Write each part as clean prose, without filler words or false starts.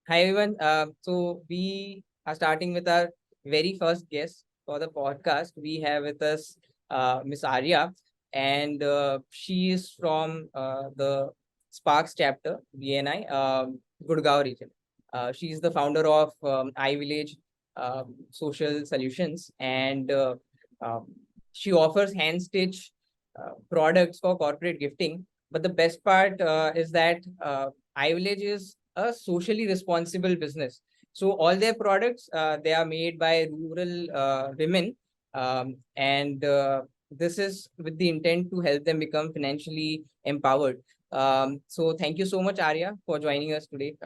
Hi everyone. So we are starting with our very first guest for the podcast. We have with us Miss Arya, and she is from the Sparks chapter, BNI, Gurgaon region. She is the founder of iVillage Social Solutions, and um, she offers hand stitch products for corporate gifting. But the best part is that iVillage is a socially responsible business. So all their products they are made by rural women, and this is with the intent to help them become financially empowered. So thank you so much, Arya, for joining us today.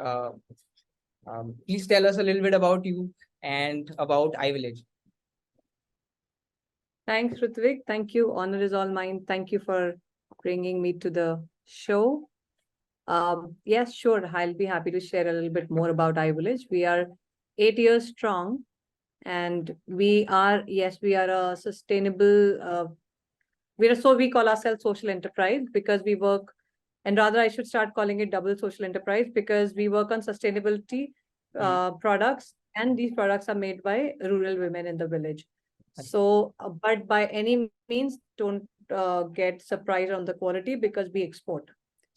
Please tell us a little bit about you and about iVillage. Thanks, Ritvik. Thank you. Honor is all mine. Thank you for bringing me to the show. Yes, sure. I'll be happy to share a little bit more about iVillage. We are 8 years strong, and we are a sustainable. We call ourselves social enterprise because we work, and rather I should start calling it double social enterprise because we work on sustainability products, and these products are made by rural women in the village. So, but by any means, don't get surprised on the quality because we export.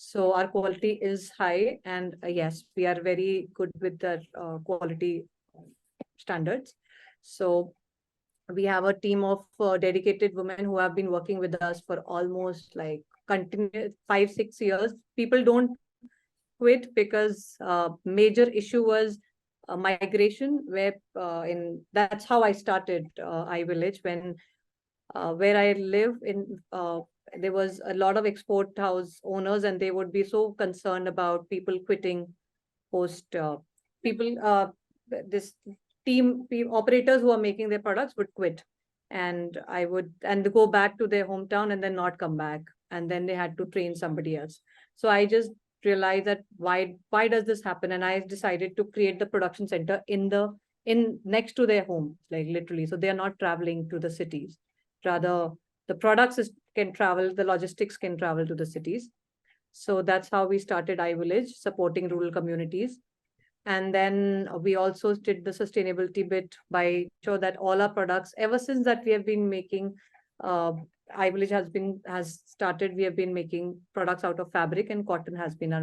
So our quality is high, and yes, we are very good with the quality standards. So we have a team of dedicated women who have been working with us for almost like continuous 5-6 years. People don't quit because major issue was migration, where in that's how I started iVillage. When where I live in, there was a lot of export house owners, and they would be so concerned about people quitting post people this operators who are making their products would quit, and I would and go back to their hometown and then not come back, and then they had to train somebody else. So I just realized that why does this happen, and I decided to create the production center in next to their home, like literally, so they are not traveling to the cities. Rather, the can travel, the logistics can travel to the cities. So that's how we started iVillage, supporting rural communities. And then we also did the sustainability bit by sure that all our products, ever since that we have been making, uh, iVillage has started. We have been making products out of fabric, and cotton has been our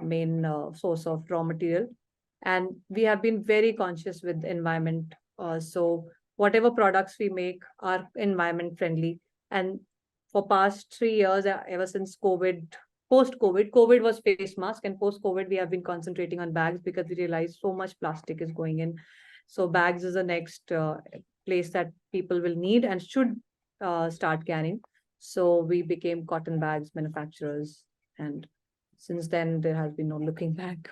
main source of raw material. And we have been very conscious with environment. So whatever products we make are environment friendly. And for past 3 years, ever since COVID was face mask, and post-COVID, we have been concentrating on bags because we realized so much plastic is going in. So bags is the next place that people will need and should start carrying. So we became cotton bags manufacturers, and since then there has been no looking back.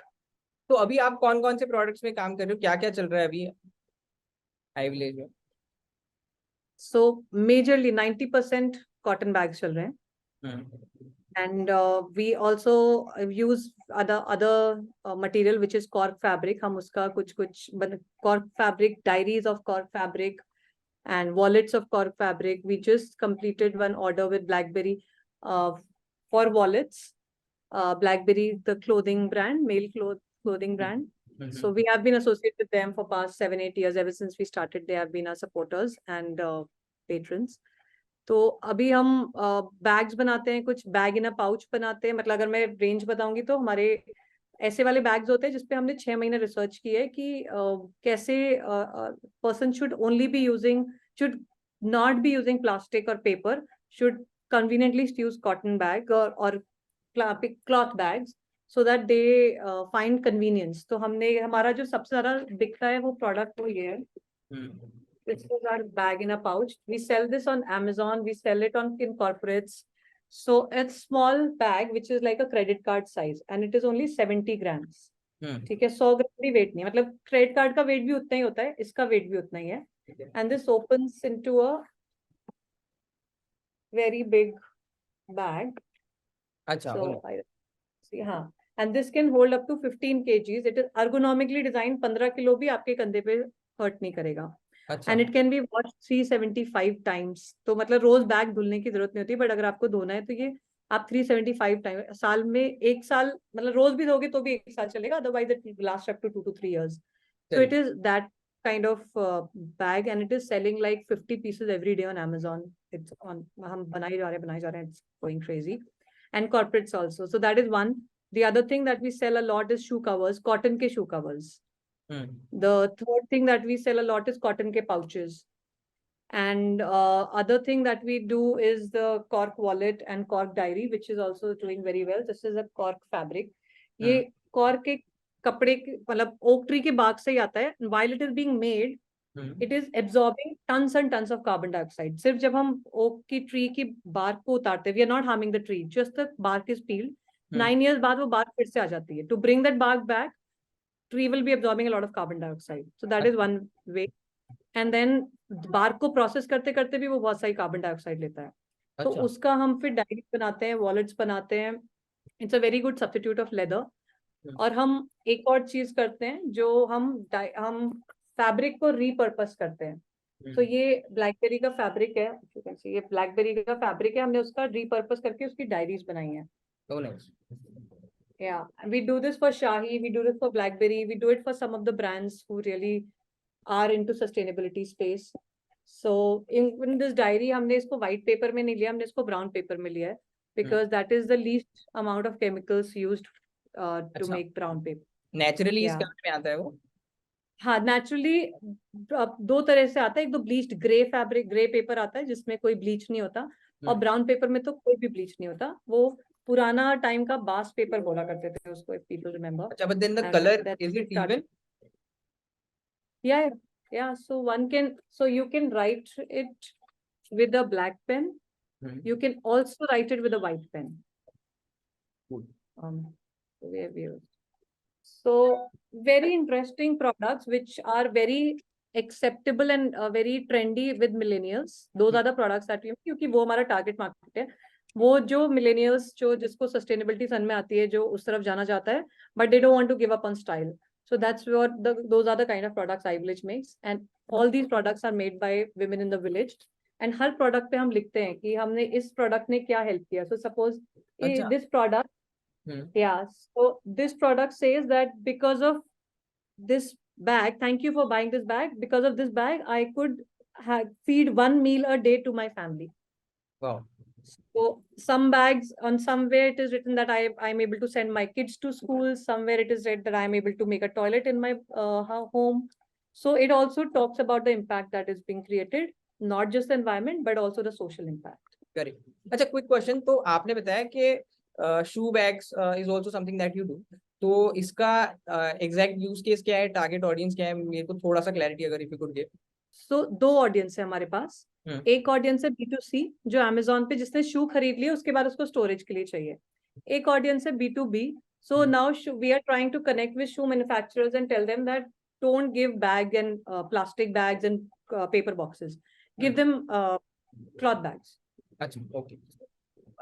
तो अभी आप कौन-कौन से products में काम कर रहे हो? क्या-क्या चल रहा है अभी iVillage में? So majorly 90% cotton bags चल रहे हैं. And we also use other material which is cork fabric. हम उसका कुछ cork fabric, diaries of cork fabric, and wallets of cork fabric. We just completed one order with BlackBerry for wallets. BlackBerry, the clothing brand, male clothing brand. So we have been associated with them for past 7-8 years. Ever since we started, they have been our supporters and patrons. तो अभी हम bags बनाते हैं, कुछ bag इन अ pouch बनाते हैं. मतलब अगर मैं रेंज बताऊंगी तो हमारे ऐसे वाले बैग्स होते हैं जिसपे हमने 6 महीने रिसर्च की है कि कैसे person should not be using plastic और paper, should conveniently use cotton bag और cloth bags, so that they find convenience. तो हमने हमारा जो सबसे ज्यादा बिकता है वो प्रोडक्ट वो ये है. This is our bag in a pouch. We sell this on Amazon. We sell it in corporates. So it's small bag which is like a credit card size, and it is only 70 grams. ठीक है, 100 ग्राम भी wait नहीं है. मतलब credit card का wait भी उतना ही होता है, इसका वेट भी उतना ही है. And this opens into a very big bag. अच्छा. So I see, हाँ. And this can hold up to 15 kgs. It is ergonomically designed. 15 kilo भी आपके कंधे पे हर्ट नहीं करेगा. अच्छा. And it can be wash 375 times. तो मतलब रोज बैग धुलने की जरूरत नहीं होती, बट अगर आपको धोना है तो ये आप 375 टाइम साल में, एक साल मतलब रोज भी दोगे तो भी एक साल चलेगा, otherwise it will last up to 2 to 3 years. So it is that kind of bag, and it is selling like 50 pieces every day on Amazon. It's on, हम बनाए जा रहे हैं, it's going crazy. And corporates also. So that is one. The other thing that we sell a lot is shoe covers, cotton ke shoe covers. The third thing that we sell a lot is cotton ke pouches. And other thing that we do is the cork wallet and cork diary, which is also doing very well. This is a cork fabric. ये cork के कपड़े के मतलब oak tree के bark से ही आता है. While it is being made, it is absorbing tons and tons of carbon dioxide. सिर्फ जब हम oak की tree की bark को उतारते हैं, we are not harming the tree. Just the bark is peeled. 9 years बाद वो bark फिर से आ जाती है. To bring that bark back, tree will be absorbing a lot of carbon dioxide. So that is one way. And then bark को process करते करते भी वो बहुत सारी कार्बन डाइऑक्साइड लेता है. तो उसका हम फिर डायरी बनाते हैं, वॉलेट्स बनाते हैं. It's a very good substitute of leather. और हम एक और चीज करते हैं जो हम फैब्रिक को रीपर्पस करते हैं. तो ये ब्लैकबेरी का फैब्रिक है, ये ब्लैकबेरी का फैब्रिक है, हमने उसका रीपर्पस करके उसकी डायरीज बनाई है. Yeah, we do this for Shahi, we do this for BlackBerry, we do it for some of the brands who really are into sustainability space. So in this diary, हमने इसको white paper में नहीं लिया, हमने इसको brown paper में लिया है, because that is the least amount of chemicals used to make brown paper. Naturally इस काम में आता है वो? हाँ, naturally दो तरह से आता है. एक तो bleached grey fabric, grey paper आता है जिसमें कोई bleach नहीं होता, और brown paper में तो कोई भी bleach नहीं होता. वो पुराना टाइम का बास पेपर बोला करते थे उसको, if people remember. अच्छा, but then the color, is it even? Yeah. So you can write it with a black pen. You can also write it with a white pen. So very interesting products which are very acceptable and very trendy with millennials. Those are the products that we make, क्योंकि वो हमारा target market है. वो जो millennials जो जिसको sustainability सन में आती है, जो उस तरफ जाना चाहता है, but they don't want to give up on style. So that's what those are the kind of products iVillage makes, and all these products are made by women in the village. And her product पे हम लिखते हैं कि हमने इस product ने क्या help किया. So suppose this product, so this product says that because of this bag, thank you for buying this bag. Because of this bag, I could feed 1 meal a day to my family. Wow. So some bags, on somewhere it is written that I'm able to send my kids to school. Somewhere it is written that I'm able to make a toilet in my home. So it also talks about the impact that is being created, not just the environment, but also the social impact. Correct. अच्छा, quick question. तो आपने बताया कि shoe bags is also something that you do. तो इसका exact use case क्या है, target audience क्या है, मेरे को थोड़ा सा clarity अगर if you could give. So दो ऑडियंस है हमारे पास. एक ऑडियंस है B2C जो Amazon पे जिसने शू खरीद लिया उसके बाद उसको स्टोरेज के लिए चाहिए. एक ऑडियंस है B2B. So now we are trying to connect with shoe manufacturers and tell them that don't give bag and plastic bags and paper boxes. Give them cloth bags. अच्छा, okay.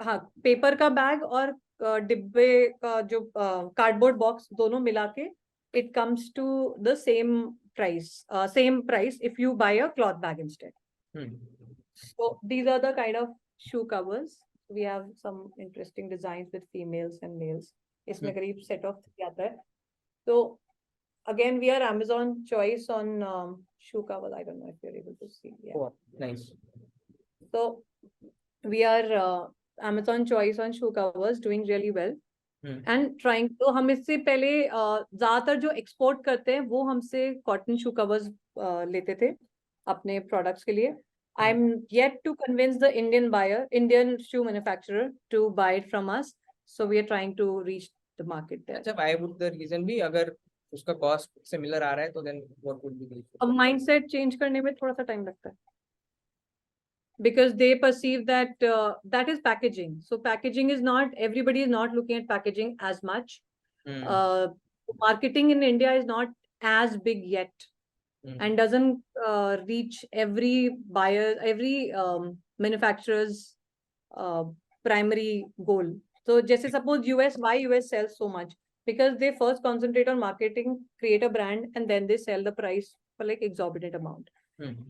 हाँ, paper का bag और डिब्बे का जो cardboard box दोनों मिला के it comes to the same price if you buy a cloth bag instead. So these are the kind of shoe covers. We have some interesting designs with females and males. इसमें करीब set of 3 आता है. So again, we are Amazon choice on shoe covers. I don't know if you're able to see. Yeah. Oh, nice. So we are Amazon choice on shoe covers, doing really well. And trying तो हम इससे पहले ज्यादातर जो export करते हैं वो हमसे कॉटन शू कवर्स लेते थे अपने प्रोडक्ट्स के लिए. I'm yet to convince the Indian shoe manufacturer to buy it from us. So we are trying to reach the market there. अच्छा, why would the reason be, अगर उसका कॉस्ट सिमिलर आ रहा है तो then what would be the reason? अब mindset change करने में थोड़ा सा टाइम लगता है. Because they perceive that that is packaging. So packaging is not, everybody is not looking at packaging as much. Marketing in India is not as big yet and doesn't reach every buyer, every manufacturer's primary goal. So just suppose why US sells so much? Because they first concentrate on marketing, create a brand, and then they sell the price for like exorbitant amount.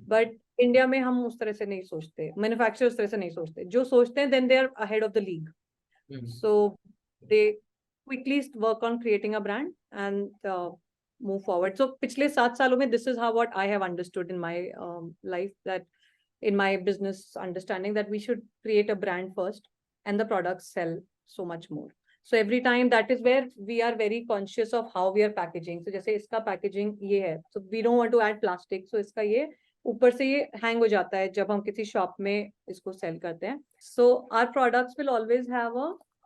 But India में हम उस तरह से नहीं सोचते, manufacturers उस तरह से नहीं सोचते. जो सोचते हैं then they are ahead of the league. So they quickly work on creating a brand and move forward. So पिछले 7 सालों में this is how what I have understood in my life, that in my business understanding, that we should create a brand first and the products sell so much more. So every time, that is where we are very conscious of how we are packaging. So जैसे इसका packaging ये है, so we don't want to add plastic. So इसका ये ऊपर से ये hang हो जाता है जब हम किसी shop में इसको sell करते हैं. So our products will always have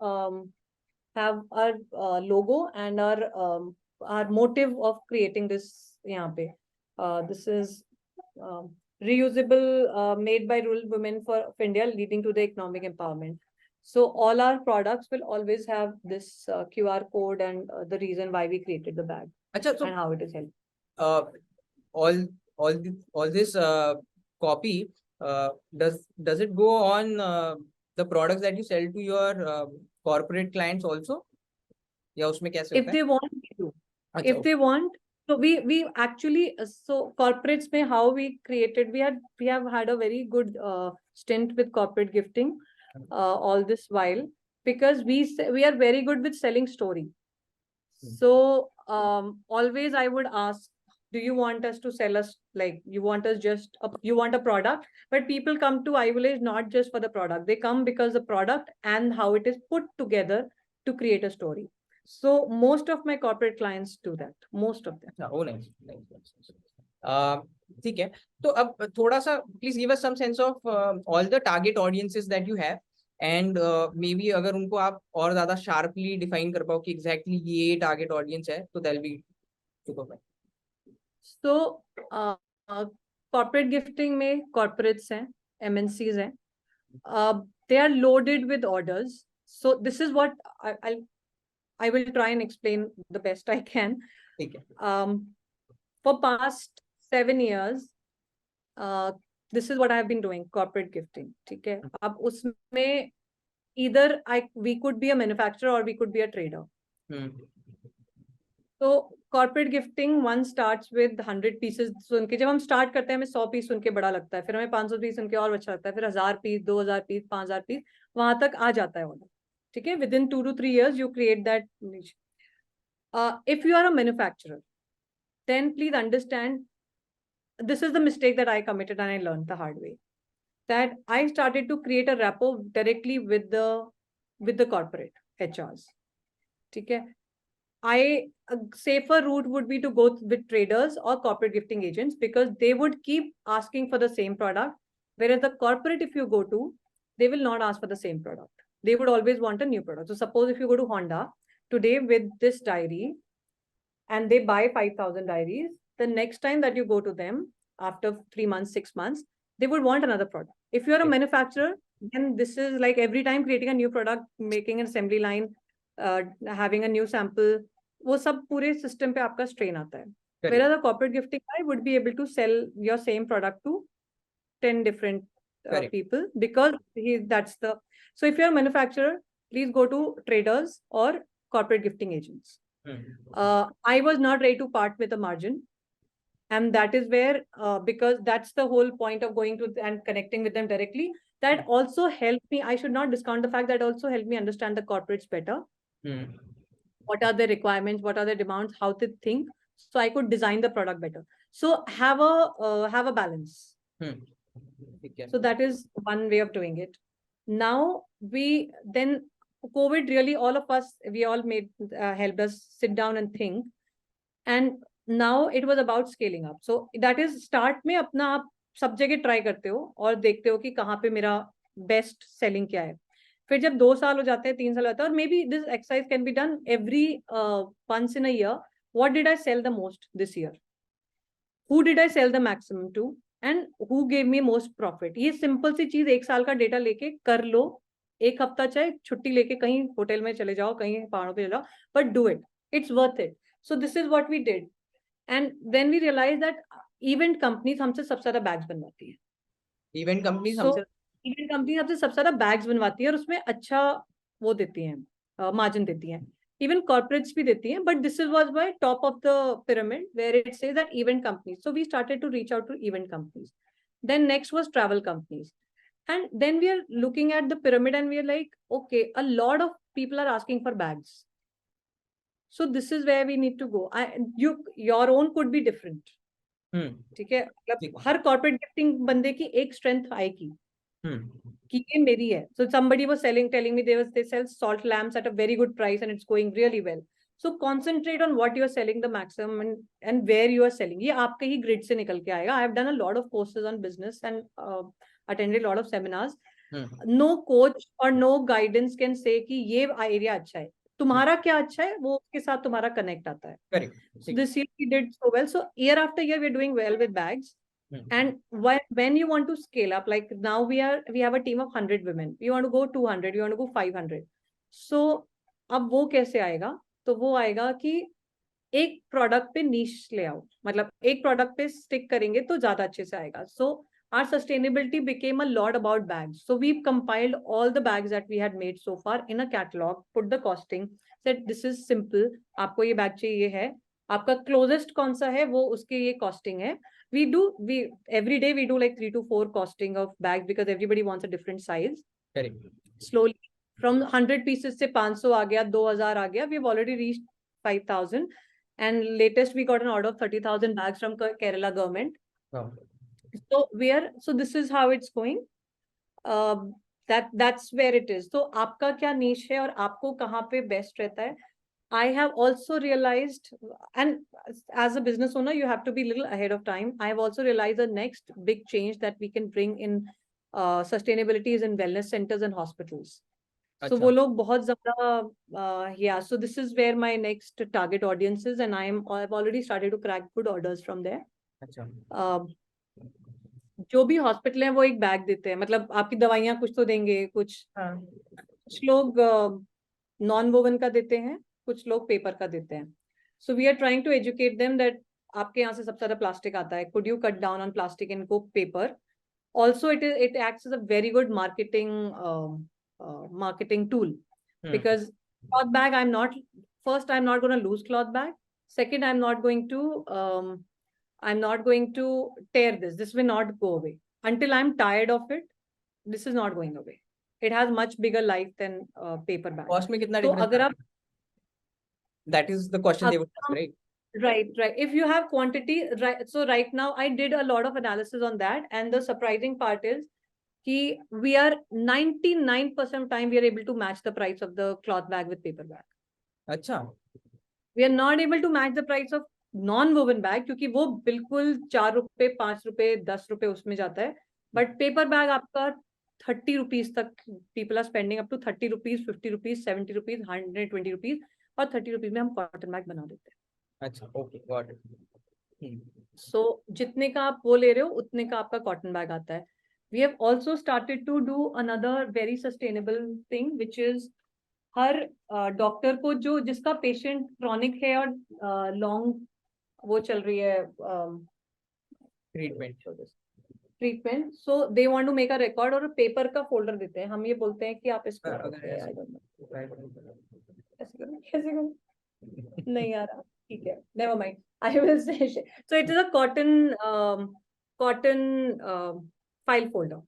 our logo and our motive of creating this यहाँ पे. This is reusable, made by rural women of India, leading to the economic empowerment. So all our products will always have this QR code and the reason why we created the bag. अच्छा, so and how it is helped. All this copy, does it go on the products that you sell to your corporate clients also? या उसमें कैसे If होता है? they want to, अच्छा, if they want, so we actually, so corporates में how we created, we have had a very good stint with corporate gifting all this while, because we are very good with selling story. So always I would ask, do you want us to sell us, like you want us just you want a product? But people come to iVillage not just for the product, they come because the product and how it is put together to create a story. So most of my corporate clients do that, most of them. Oh, nice. ठीक है, तो अब थोड़ा सा please give us some sense of all the target audiences that you have, and maybe अगर उनको आप और ज्यादा शार्पली डिफाइन कर पाओ कि एग्जैक्टली ये टारगेट ऑडियंस है, तो that be super fine. So corporate gifting में corporates हैं, MNCs हैं, they are loaded with orders. So this is what I will try and explain the best I can. ठीक है. For past 7 years, this is what I have been doing, corporate gifting. ठीक है. अब उसमें either we could be a manufacturer or we could be a trader. So corporate gifting, one starts with 100 pieces सुन के, जब हम start करते हैं हमें 100 पीस सुन के बड़ा लगता है, फिर हमें 500 पीस सुन के और अच्छा लगता है, फिर 1000 पीस, 2000 पीस, 5000 पीस, वहां तक आ जाता है ऑर्डर. ठीक है. Within 2 to 3 years you create that niche. If you are a manufacturer, then please understand, this is the mistake that I committed and I learned the hard way, that I started to create a rapport directly with the corporate HRs. ठीक है. A safer route would be to go with traders or corporate gifting agents, because they would keep asking for the same product. Whereas the corporate, if you go to, they will not ask for the same product. They would always want a new product. So suppose if you go to Honda today with this diary and they buy 5,000 diaries, the next time that you go to them after 3 months, 6 months, they would want another product. If you're a manufacturer, then this is like every time creating a new product, making an assembly line, having a new sample, वो सब पूरे system पे आपका strain आता है. Whereas a corporate gifting guy would be able to sell your same product to 10 different people, because that's the. So if you're a manufacturer, please go to traders or corporate gifting agents. I was not ready to part with a margin, and that is where because that's the whole point of going to and connecting with them directly. That also helped me. I should not discount the fact that also helped me understand the corporates better. What are the requirements? What are the demands? How to think, so I could design the product better. So have a balance. So that is one way of doing it. Now then COVID really, all of us, we all made helped us sit down and think, and now it was about scaling up. So that is, start में अपना आप सब जगह try करते हो और देखते हो कि कहाँ पे मेरा best selling क्या है. फिर जब 2 साल हो जाते हैं, 3 साल हो जाते हैं, और maybe this exercise can be done every once in a year. What did I sell the most this year? Who did I sell the maximum to? And who gave me most profit? ये simple सी चीज 1 साल का data लेके कर लो. 1 हफ्ता चाहे छुट्टी लेके कहीं होटल में चले जाओ, कहीं पहाड़ों पे चले जाओ, but do it. It's worth it. So this is what we did. And then we realized that event companies हमसे सबसे ज़्यादा bags बनवाती है. Event companies हमसे सबसे ज़्यादा bags बनवाती है और उसमें अच्छा वो देती हैं, margin देती हैं. Even corporates भी देती हैं, but this was by top of the pyramid where it says that event companies. So we started to reach out to event companies. Then next was travel companies. And then we are looking at the pyramid and we are like, okay, a lot of people are asking for bags. So this is where we need to go. Your own could be different. ठीक है, मतलब हर corporate gifting बंदे की एक strength आएगी कि ये मेरी है. So somebody was telling me they sell salt lamps at a very good price and it's going really well. So concentrate on what you are selling the maximum and where you are selling. ये आपके ही grid से निकल के आएगा. I have done a lot of courses on business and attended a lot of seminars. No coach or no guidance can say कि ये area अच्छा है. तुम्हारा क्या अच्छा है वो उसके साथ तुम्हारा connect आता है. Correct. So this year we did so well. So year after year we're doing well with bags. And when you want to scale up, like now we have a team of 100 women. You want to go 200, you want to go 500. So अब वो कैसे आएगा? तो वो आएगा कि एक product पे नीश ले आओ, मतलब एक प्रोडक्ट पे स्टिक करेंगे तो ज्यादा अच्छे से आएगा. So our sustainability became a lot about bags. So we've compiled all the bags that we had made so far in a catalog, put the costing, said this is simple, आपको ये bag चाहिए है, आपका closest कौन सा है वो उसके ये costing है. We every day we do like 3 to 4 costing of bags because everybody wants a different size. Correct. Slowly from 100 pieces से 500 आ गया, 2000 आ गया. We've already reached 5000 and latest we got an order of 30,000 bags from Kerala government. Wow. So this is how it's going. That's where it is. So आपका क्या niche है और आपको कहाँ पे best रहता है? I have also realized, and as a business owner, you have to be a little ahead of time. I have also realized the next big change that we can bring in sustainability is in wellness centers and hospitals. So वो लोग बहुत ज़्यादा, yeah. So this is where my next target audience is, and I've already started to crack good orders from there. जो भी hospital है वो एक bag देते हैं, मतलब आपकी दवाइयाँ कुछ तो देंगे, कुछ लोग नॉन वोवन का देते हैं, कुछ लोग पेपर का देते हैं. So we are trying to educate them that आपके यहाँ से सबसे ज्यादा प्लास्टिक आता है, could you cut down on plastic and go paper. Also it acts as a very good marketing tool because cloth bag I'm not going to lose cloth bag. Second, I'm not going to tear this will not go away until I'm tired of it. This is not going away. It has much bigger life than paper bag. Cost में कितना difference? अगर आप, that is the question they would ask, right? Right. If you have quantity, right. So right now I did a lot of analysis on that, and the surprising part is कि we are 99% of time we are able to match the price of the cloth bag with paper bag. अच्छा. We are not able to match the price of non-woven bag क्योंकि वो बिल्कुल 4 रुपए, 5 रुपए, 10 रुपए उसमें जाता है. But paper bag आपका 30 rupees तक people are spending up to 30 rupees, 50 rupees, 70 rupees, 120 rupees और 30 rupees में हम cotton bag बना देते हैं. अच्छा, okay, got it. So जितने का आप वो ले रहे हो उतने का आपका cotton bag आता है. We have also started to do another very sustainable thing, which is her doctor को जो जिसका पेशेंट क्रॉनिक है और लॉन्ग वो चल रही है treatment, so they want to make a record और पेपर का फोल्डर देते हैं. हम ये बोलते हैं कि आप इसको कैसे करो नहीं आ रहा, ठीक है, never mind, I will say. So it is a cotton file folder.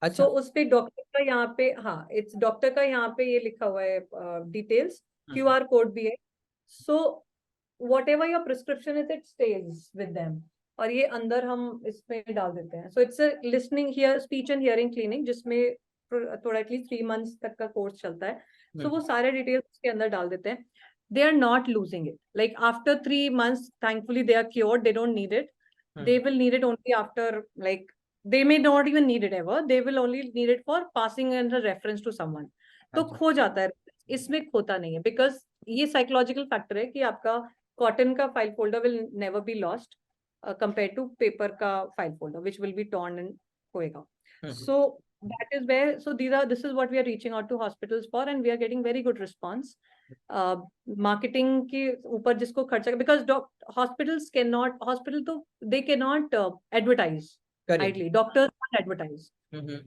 अच्छा. तो उस पे डॉक्टर का यहाँ पे, हाँ, इट्स डॉक्टर का यहाँ पे ये लिखा हुआ है डिटेल्स, QR कोड भी है. सो whatever your prescription is, it stays with them. और ये अंदर हम इसमें डाल देते हैं. So it's a listening here speech and hearing clinic जिसमें थोड़ा एटलीस्ट 3 months तक का कोर्स चलता है. सो वो सारे डिटेल्स उसके अंदर डाल देते हैं. They are not losing it. Like after 3 months, thankfully they are cured. They don't need it. They will need it only after, like, they may not even need it ever. They will only need it for passing and a reference to someone. तो खो जाता है, इसमें खोता नहीं है because ये psychological factor है कि आपका cotton का file folder will never be lost compared to paper का file folder which will be torn and खोएगा. So that is where, so this is what we are reaching out to hospitals for, and we are getting very good response. Marketing के ऊपर जिसको खर्चा, because hospitals तो they cannot advertise. Idly, doctors can't advertise.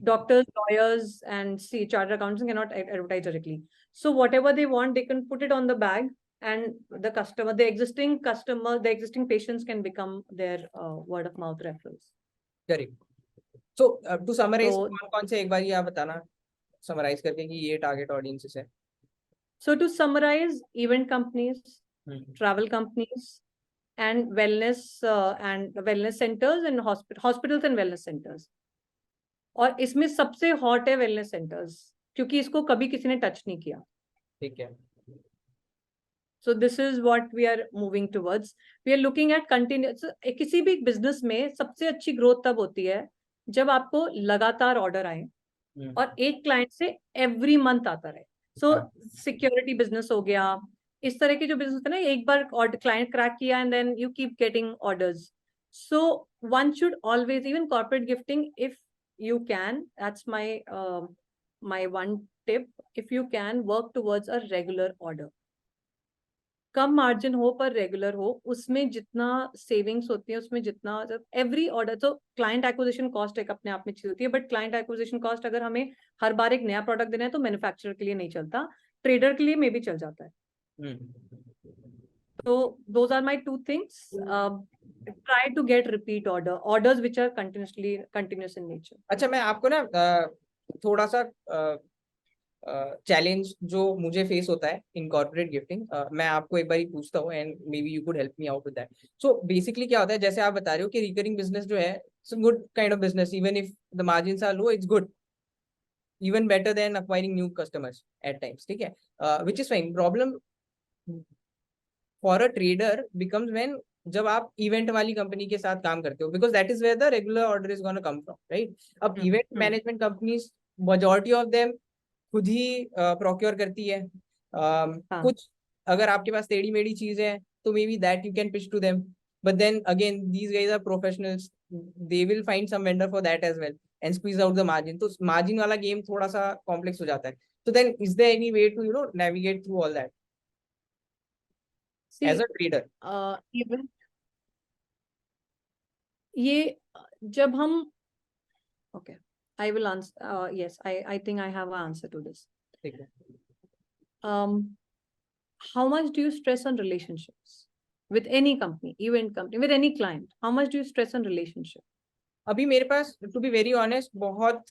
Doctors, lawyers, and chartered accountants cannot advertise directly. So whatever they want, they can put it on the bag, and the existing patients can become their word of mouth referrals. Correct. So to summarize, So कौन से एक बार ये आप बताना summarize करके कि ये target audiences है. So to summarize, event companies, travel companies, and wellness centers and hospitals and wellness centers. और इसमें सबसे हॉट है वेलनेस सेंटर्स, क्योंकि इसको कभी किसी ने टच नहीं किया. ठीक है. So this is what we are moving towards. We are looking at continuous. किसी भी बिजनेस में सबसे अच्छी ग्रोथ तब होती है जब आपको लगातार ऑर्डर आए और एक क्लाइंट से एवरी मंथ आता रहे. सो सिक्योरिटी बिजनेस हो गया, इस तरह के जो बिजनेस होते हैं ना, एक बार क्लाइंट क्रैक किया and then you keep getting orders. So one should always, even corporate gifting, if you can, that's my one tip, if you can work towards a regular order. Come margin हो पर regular हो, उसमें जितना savings होती है, उसमें जितना every order. तो क्लाइंट एक्विजिशन कॉस्ट एक अपने आप में चीज होती है, बट क्लाइंट एक्विजिशन कॉस्ट अगर हमें हर बार एक नया प्रोडक्ट देना है तो मैन्युफैक्चरर के लिए नहीं चलता, ट्रेडर के लिए मे भी चल जाता है. तो those are my 2 things. Try to get repeat orders which are continuous in nature. अच्छा, मैं आपको ना थोड़ा सा चैलेंज जो मुझे फेस होता है इन कॉर्पोरेट गिफ्टिंग, मैं आपको एक बार पूछता हूँ and may be you could help me out with that. So basically क्या होता है, जैसे आप बता रहे हो कि रिकरिंग बिजनेस जो है, it's a good kind of business, even if the margins are low, it's good, even better than acquiring new customers at times. ठीक है, which is fine. Problem for a trader becomes when जब आप event वाली company के साथ काम करते हो, because that is where the regular order is gonna come from, right. अब event management companies majority of them खुद ही प्रोक्योर करती है. कुछ अगर आपके पास टेढ़ी मेढ़ी चीज है तो maybe that you can pitch to them, but then again these guys are professionals, they will find some vendor for that as well and squeeze out the margin. तो मार्जिन वाला गेम थोड़ा सा complex हो जाता है. तो then is there any way to navigate through all that as a trader? Even ये जब हम okay, I will answer. Yes, I think I have an answer to this. How much do you stress on relationships with any company, event company, with any client? How much do you stress on relationship? अभी मेरे पास, to be very honest, बहुत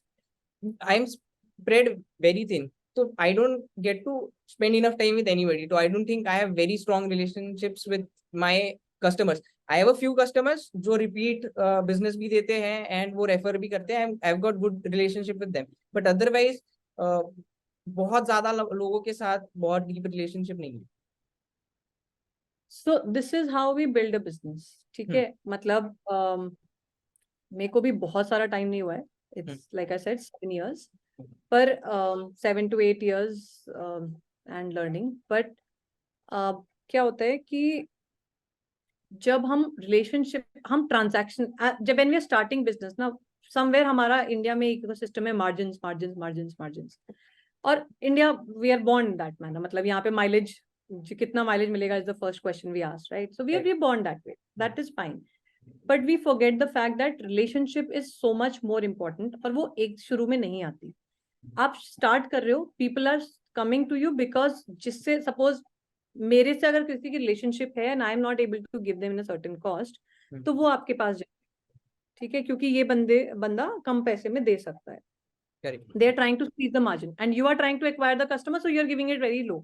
I am spread very thin. So I don't get to spend enough time with anybody. So I don't think I have very strong relationships with my customers. I have a few customers जो repeat business भी देते हैं and वो refer भी करते हैं. I've got good relationship with them. But otherwise बहुत ज्यादा लोगों के साथ बहुत deep relationship नहीं है. So this is how we build a business. ठीक है, मतलब मेरे को भी बहुत सारा टाइम नहीं हुआ है. It's like I said 7 years. पर 7 to 8 years and learning. But क्या होता है कि जब हम रिलेशनशिप, हम ट्रांजैक्शन, जब when we are starting business ना, समवेयर हमारा इंडिया में इकोसिस्टम है मार्जिन्स मार्जिन्स मार्जिन्स मार्जिन्स. और India we are born that manner, मतलब यहाँ पे माइलेज, कितना माइलेज मिलेगा is the first question we ask, right. So we are born that way, that is fine. But we forget the fact that relationship is so much more important. और वो एक शुरू में नहीं आती. आप स्टार्ट कर रहे हो, people are coming to you because जिससे, सपोज मेरे से अगर किसी की रिलेशनशिप है and I am not able to give them in a certain cost, तो वो आपके पास जाए. ठीक है, क्योंकि ये बंदा कम पैसे में दे सकता है. They are trying to squeeze the margin and you are trying to acquire the customer, so you are giving it very low.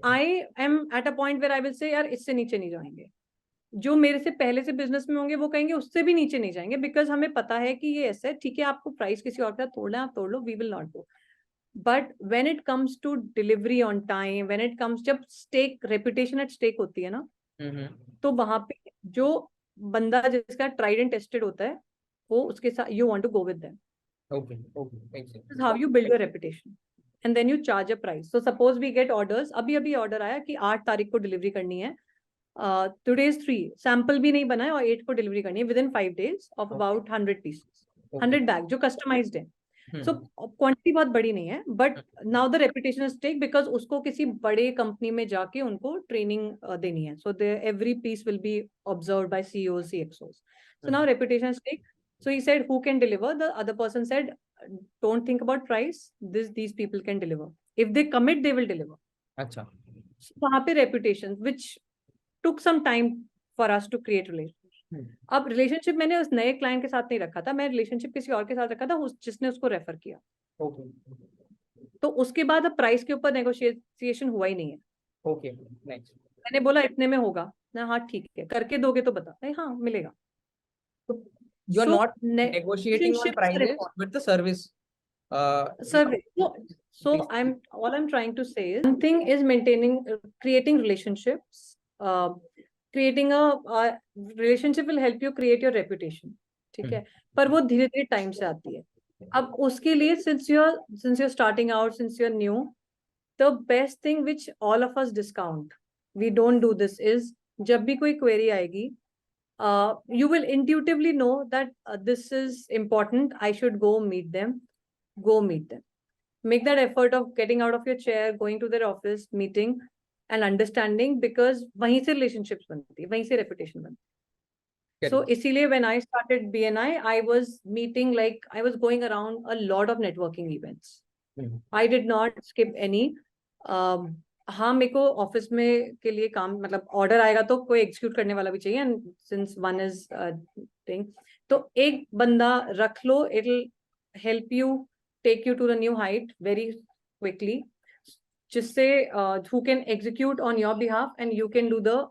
I am at a point where I will say यार इससे नीचे नहीं जाएंगे. जो मेरे से पहले से बिजनेस में होंगे वो कहेंगे उससे भी नीचे नहीं जाएंगे, बिकॉज हमें पता है कि ये ऐसा है. ठीक है, आपको प्राइस किसी और का तोड़ना है आप तोड़ लो, we will not go. But when it comes to delivery on time, when it comes, जब स्टेक, रेपुटेशन एट स्टेक होती है ना, तो वहां पे जो बंदा जिसका ट्राइड एंड टेस्टेड होता है वो उसके साथ you want to go with them. Okay. This is how you build your reputation and then you charge a price. So suppose we get orders, अभी ऑर्डर आया कि 8 तारीख को डिलीवरी करनी है, today is 3, सैंपल भी नहीं बना है और 8 को डिलीवरी करनी है within 5 days of about 100 pieces, 100 bag जो कस्टमाइज्ड है. So क्वांटिटी बहुत बड़ी नहीं है, but now the reputation is take because उसको किसी बड़े कंपनी में जाके उनको ट्रेनिंग देनी है. So every piece will be observed by CEOs, CXOs. So now reputation is stake. So he said, who can deliver? The other person said, don't think about price. These people can deliver. If they commit, they will deliver. अच्छा. So वहाँ पे reputation, which took some time for us to create relations. अब relationship मैंने उस नए client के साथ नहीं रखा था, मैं रिलेशनशिप किसी और के साथ रखा था जिसने उसको रेफर किया। ओके तो उसके बाद अब प्राइस के ऊपर नेगोशिएशन हुआ ही नहीं है। Okay nice. मैंने बोला इतने में होगा ना, हाँ ठीक है, करके दोगे तो बता, नहीं हाँ मिलेगा। You are So not negotiating on relationships are prices important. with the service. Service. I'm all I'm trying to say is one thing is maintaining, creating relationships. Creating a relationship will help you create your reputation. ठीक है, पर वो धीरे धीरे time से आती है। अब उसके लिए since you're starting out, since you're new, the best thing which all of us discount, we don't do this, is जब भी कोई query आएगी, you will intuitively know that this is important, I should go meet them. Go meet them. Make that effort of getting out of your chair, going to their office, meeting and understanding, because वहीं से relationships बनती है, वहीं से reputation बनती है. So इसीलिए when I started BNI, I was meeting, like I was going around a lot of networking events. I did not skip any. हाँ मेरे को ऑफिस में के लिए काम, मतलब ऑर्डर आएगा तो कोई एग्जीक्यूट करने वाला भी चाहिए, and since one is thing, तो एक बंदा रख लो, it will help you take you to the new height very quickly, जिससे who can execute on your behalf and you can do the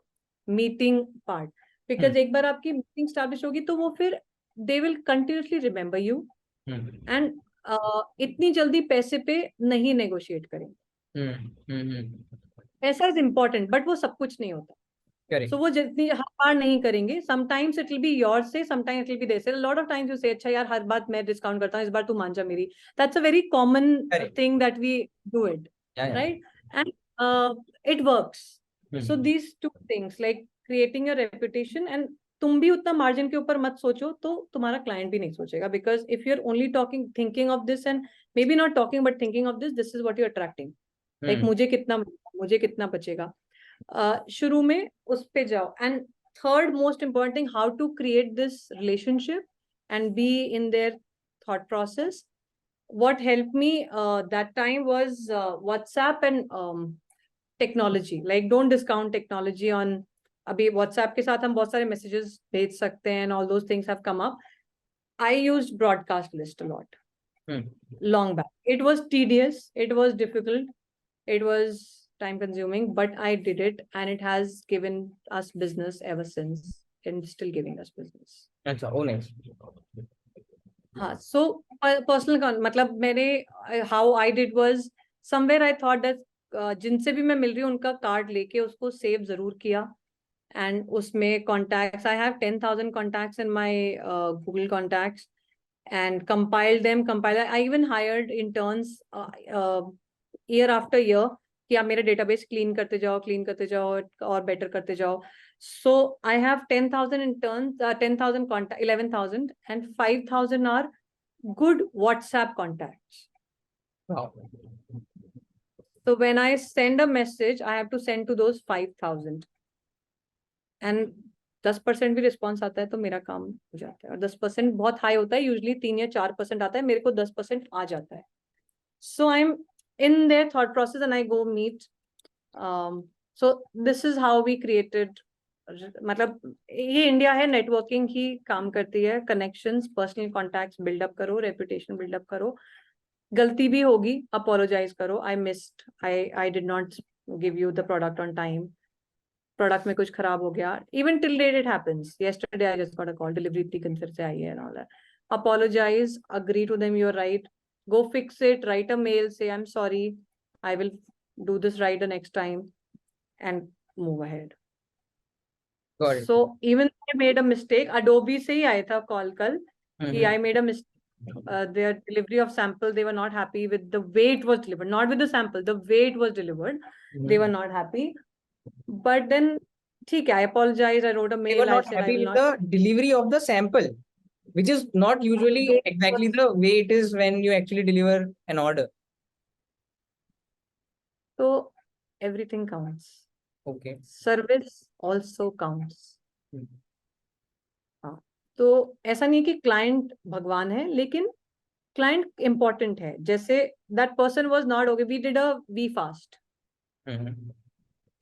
meeting part, because एक बार आपकी meeting establish होगी तो वो फिर they will continuously remember you, and इतनी जल्दी पैसे पे नहीं नेगोशिएट करेंगे. पैसा इज इम्पोर्टेंट बट वो सब कुछ नहीं होता. So वो जितनी हर बार नहीं करेंगे, sometimes it will be yours से, sometimes it will be their से. A lot of times you say, अच्छा यार हर बात मैं डिस्काउंट करता हूँ, इस बार तू मान जा मेरी. That's a very common thing that we do it, right? And it works. So these two things, like creating your reputation, and तुम भी उतना मार्जिन के ऊपर मत सोचो तो तुम्हारा क्लाइंट भी नहीं सोचेगा, because if you're only talking, thinking of this, and maybe not talking but thinking of this is what you're attracting. Like मुझे कितना बचेगा. शुरू में उस पे जाओ. And third most important thing, how to create this relationship and be in their thought process. what helped me that time was WhatsApp and technology. Like don't discount technology on, अभी WhatsApp के साथ हम बहुत सारे messages भेज सकते हैं, and all those things have come up. I used broadcast list a lot. Long back. It was tedious, it was difficult, it was time consuming, but I did it, and it has given us business ever since, and still giving us business. अच्छा, oh nice. हाँ, so personal मतलब मेरे how I did was, somewhere I thought that जिनसे भी मैं मिल रही हूँ उनका कार्ड लेके उसको सेव जरूर किया, and उसमें contacts, I have 10,000 contacts in my Google contacts, and compiled them. I even hired interns year after year कि आप मेरा डेटाबेस क्लीन करते जाओ और बेटर करते जाओ. So I have 10,000 interns, 10,000 contact, 11,000, and 5,000 are good WhatsApp contacts. Wow. So when I send a message, I have to send to those 5,000, and 10% भी response आता है तो मेरा काम हो जाता है. और 10% बहुत हाई होता है, यूजली 3 या 4% आता है, मेरे को 10% आ जाता है. So I'm in their thought process and I go meet. So this is how we created. मतलब ये इंडिया है, नेटवर्किंग ही काम करती है. कनेक्शंस, पर्सनल कॉन्टैक्ट्स बिल्डअप करो, रेपुटेशन बिल्डअप करो. गलती भी होगी, अपोलोजाइज करो. I did not give you the product on time. Product में कुछ खराब हो गया. Even till date it happens. Yesterday I just got a call, delivery इतनी कंसर से आई है and all that. Apologize, agree to them, you're right, go fix it, write a mail, say I'm sorry, I will do this right the next time, and move ahead. Got it. So even I made a mistake. Adobe से ही आया था call कल कि I made a mistake. Their delivery of sample, they were not happy with the way it was delivered, not with the sample, the way it was delivered. They were not happy. But then, ठीक है, I apologize, I wrote a mail. They were not happy with the delivery of the sample, which is not usually exactly the way it is when you actually deliver an order. So everything counts. Okay. Service also counts. हाँ, तो ऐसा नहीं कि client भगवान है, लेकिन client important है. जैसे that person was not okay, we did a VFast.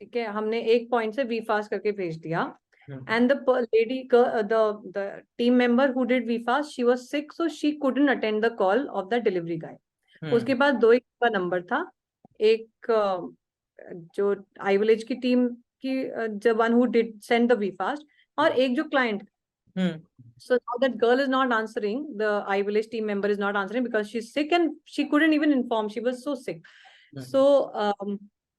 ठीक है, हमने एक पॉइंट से VFast करके भेज दिया, And the the team member who did VFast, she was sick, so she couldn't attend the call of the delivery guy. उसके पास दो ही का नंबर था, एक जो iVillage की टीम की the one who did send the VFast, और एक जो client. So now that girl is not answering, the iVillage team member is not answering because she's sick and she couldn't even inform. She was so sick. So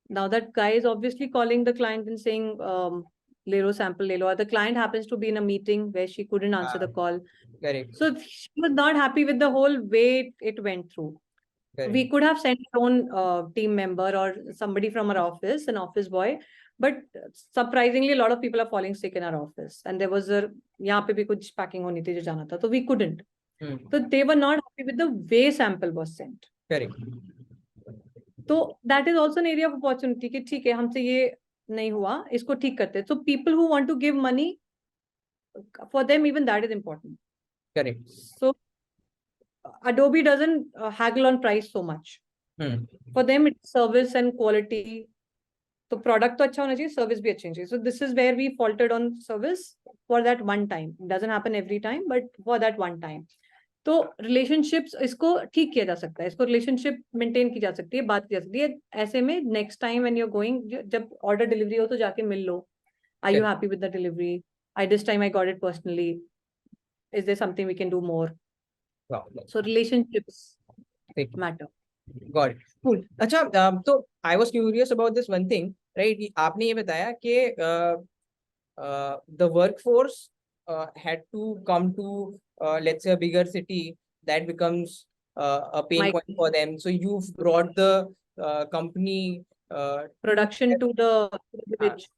now that guy is obviously calling the client and saying, le lo sample le lo. Or the client happens to be in a meeting where she couldn't answer the call. Correct. So she was not happy with the whole way it went through. Correct. We could have sent our own team member or somebody from our office, an office boy, but surprisingly, a lot of people are falling sick in our office. And there was यहाँ पे भी कुछ packing होनी थी जो जाना था, so we couldn't. So they were not happy with the way sample was sent. Correct. So that is also an area of opportunity कि ठीक है हमसे ये नहीं हुआ, इसको ठीक करते. So people who want to give money, for them even that is important. Correct. So Adobe doesn't haggle on price so much. For them it's service and quality. तो product तो अच्छा होना चाहिए, service भी अच्छी होनी चाहिए. So this is where we faltered on service for that one time. It doesn't happen every time, but for that one time. तो relationships इसको ठीक किया जा सकता है, इसको relationship maintain की जा सकती है, बात की जा सकती है. ऐसे में next time when you're going, जब order delivery हो तो जाके मिल लो. Are you happy with the delivery? This time I got it personally. Is there something we can do more? Wow. So relationships matter. Got it. Cool. अच्छा, तो I was curious about this one thing, right? आपने ये बताया कि the workforce had to come to let's say a bigger city that becomes a pain point for them. So you've brought the company production to the village.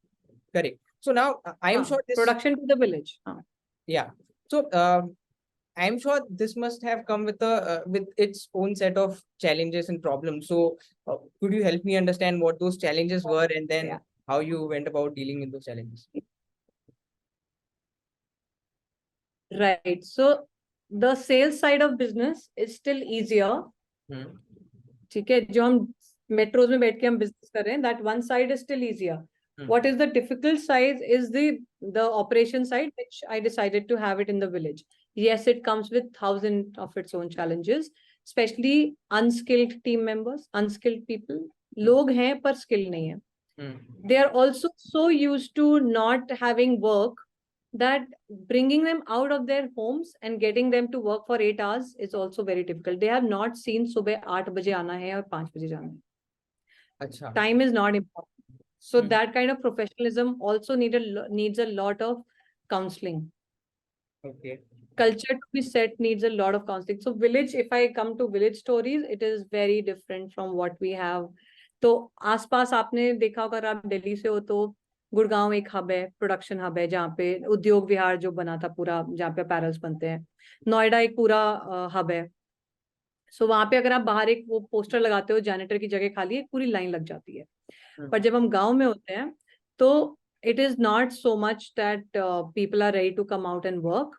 Correct. So now I am sure this production to the village. Yeah. So I am sure this must have come with with its own set of challenges and problems. So could you help me understand what those challenges were and then how you went about dealing with those challenges? Right. So the sales side of business is still easier. ठीक है, जो हम metros में बैठ के हम business कर रहे हैं, that one side is still easier. What is the difficult side is the operation side, which I decided to have it in the village. Yes, it comes with thousands of its own challenges, especially unskilled team members, unskilled people. लोग हैं पर skill नहीं है. They are also so used to not having work that bringing them out of their homes and getting them to work for 8 hours is also very difficult. They have not seen सुबह 8 बजे आना है और 5 बजे जाना है. अच्छा. Time is not important. So that kind of professionalism also needs a lot of counseling. Okay. Culture to be set needs a lot of counseling. So village, if I come to village stories, it is very different from what we have. तो आसपास आपने देखा होगा, अगर आप दिल्ली से हो तो गुड़गांव एक हब है, प्रोडक्शन हब है, जहाँ पे उद्योग विहार जो बना था पूरा, जहाँ पे पैरल्स बनते हैं. नोएडा एक पूरा हब है. सो वहां पे अगर आप बाहर एक वो पोस्टर लगाते हो जैनेटर की जगह खाली है, पूरी लाइन लग जाती है. पर जब हम गांव में होते हैं तो it is not so much that people are ready to come out and work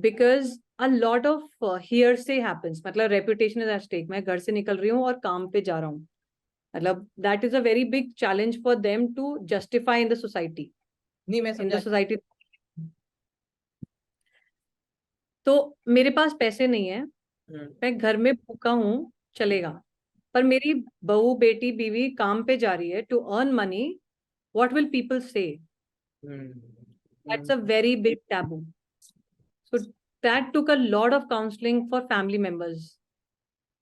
because a lot of hearsay happens. मतलब reputation is at stake. मैं घर से निकल रही हूँ और काम पे जा रहा हूँ. मतलब that is a very big challenge for them to justify in the society. नहीं, मैं समझा. In the society. तो मेरे पास पैसे नहीं है, मैं घर में भूखा हूँ, चलेगा. पर मेरी बहू, बेटी, बीवी काम पे जा रही है to earn money. What will people say? That's a very big taboo. So that took a lot of counseling for family members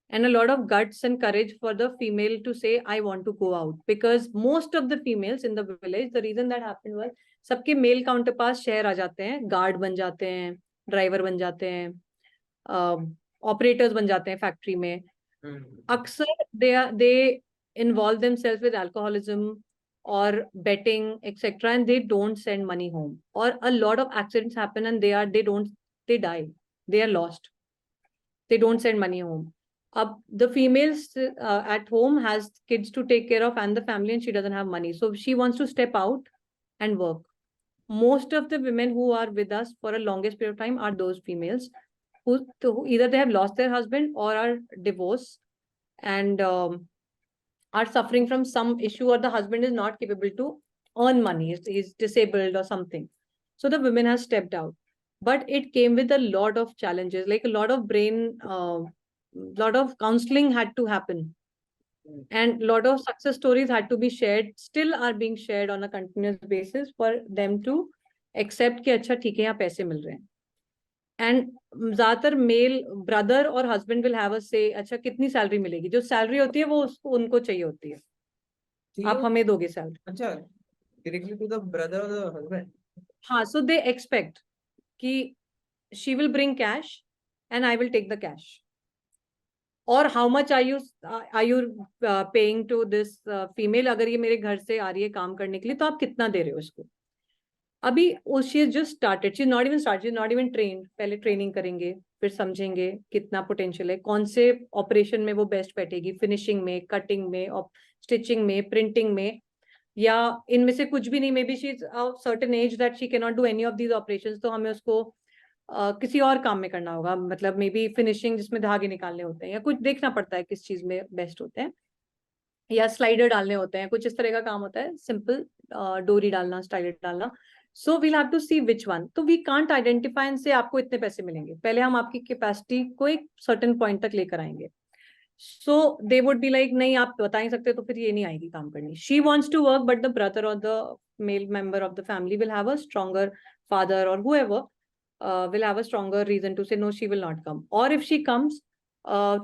and a lot of guts and courage for the female to say, I want to go out. Because most of the females in the village, the reason that happened was, सबके male counterparts शहर आ जाते हैं, guard बन जाते हैं, driver बन जाते हैं, operators बन जाते हैं factory में. अक्सर they involve themselves with alcoholism or betting, etc., and they don't send money home, or a lot of accidents happen and they die, they are lost, they don't send money home. The females at home has kids to take care of and the family, and she doesn't have money, so she wants to step out and work. Most of the women who are with us for a longest period of time are those females who either they have lost their husband or are divorced and are suffering from some issue, or the husband is not capable to earn money, he's disabled or something. So the women has stepped out, but it came with a lot of challenges, like a lot of lot of counseling had to happen, and a lot of success stories had to be shared, still are being shared on a continuous basis for them to accept कि अच्छा ठीक है यहाँ पैसे मिल रहे हैं. And ज्यादातर mail brother और हस्बैंड विल हैव अ से, अच्छा कितनी सैलरी मिलेगी, जो सैलरी होती है वो उसको उनको चाहिए होती है, आप हमें दोगे सैलरी. अच्छा, directly to the brother or the husband. हाँ, so they expect कि she will bring cash and I will take the cash. और how much are you paying to this female, अगर ये मेरे घर से आ रही है काम करने के लिए तो आप कितना दे रहे हो इसको. अभी she has just started, she's not even started, she's not even trained. पहले ट्रेनिंग करेंगे, फिर समझेंगे कितना पोटेंशियल है, कौन से ऑपरेशन में वो बेस्ट बैठेगी, फिनिशिंग में, कटिंग में, स्टिचिंग में, प्रिंटिंग में, या इनमें से कुछ भी नहीं, may be she is certain age that she can not do any of these operations, तो हमें उसको किसी और काम में करना होगा, मतलब मे बी फिनिशिंग जिसमें धागे निकालने होते हैं, या कुछ देखना पड़ता है किस चीज में बेस्ट होते हैं, या स्लाइडर डालने होते हैं, कुछ इस तरह का काम होता है, सिंपल डोरी डालना, स्लाइडर डालना. So we'll have to see which one. तो we can't identify and say आपको इतने पैसे मिलेंगे, पहले हम आपकी कैपेसिटी को एक सर्टेन पॉइंट तक लेकर आएंगे. So they would be like, नहीं आप बता नहीं सकते तो फिर ये नहीं आएगी काम करनी. She wants to work, but the brother or the male member of the family will have a stronger, father or whoever will have a stronger reason to say no, she will not come. Or if she comes,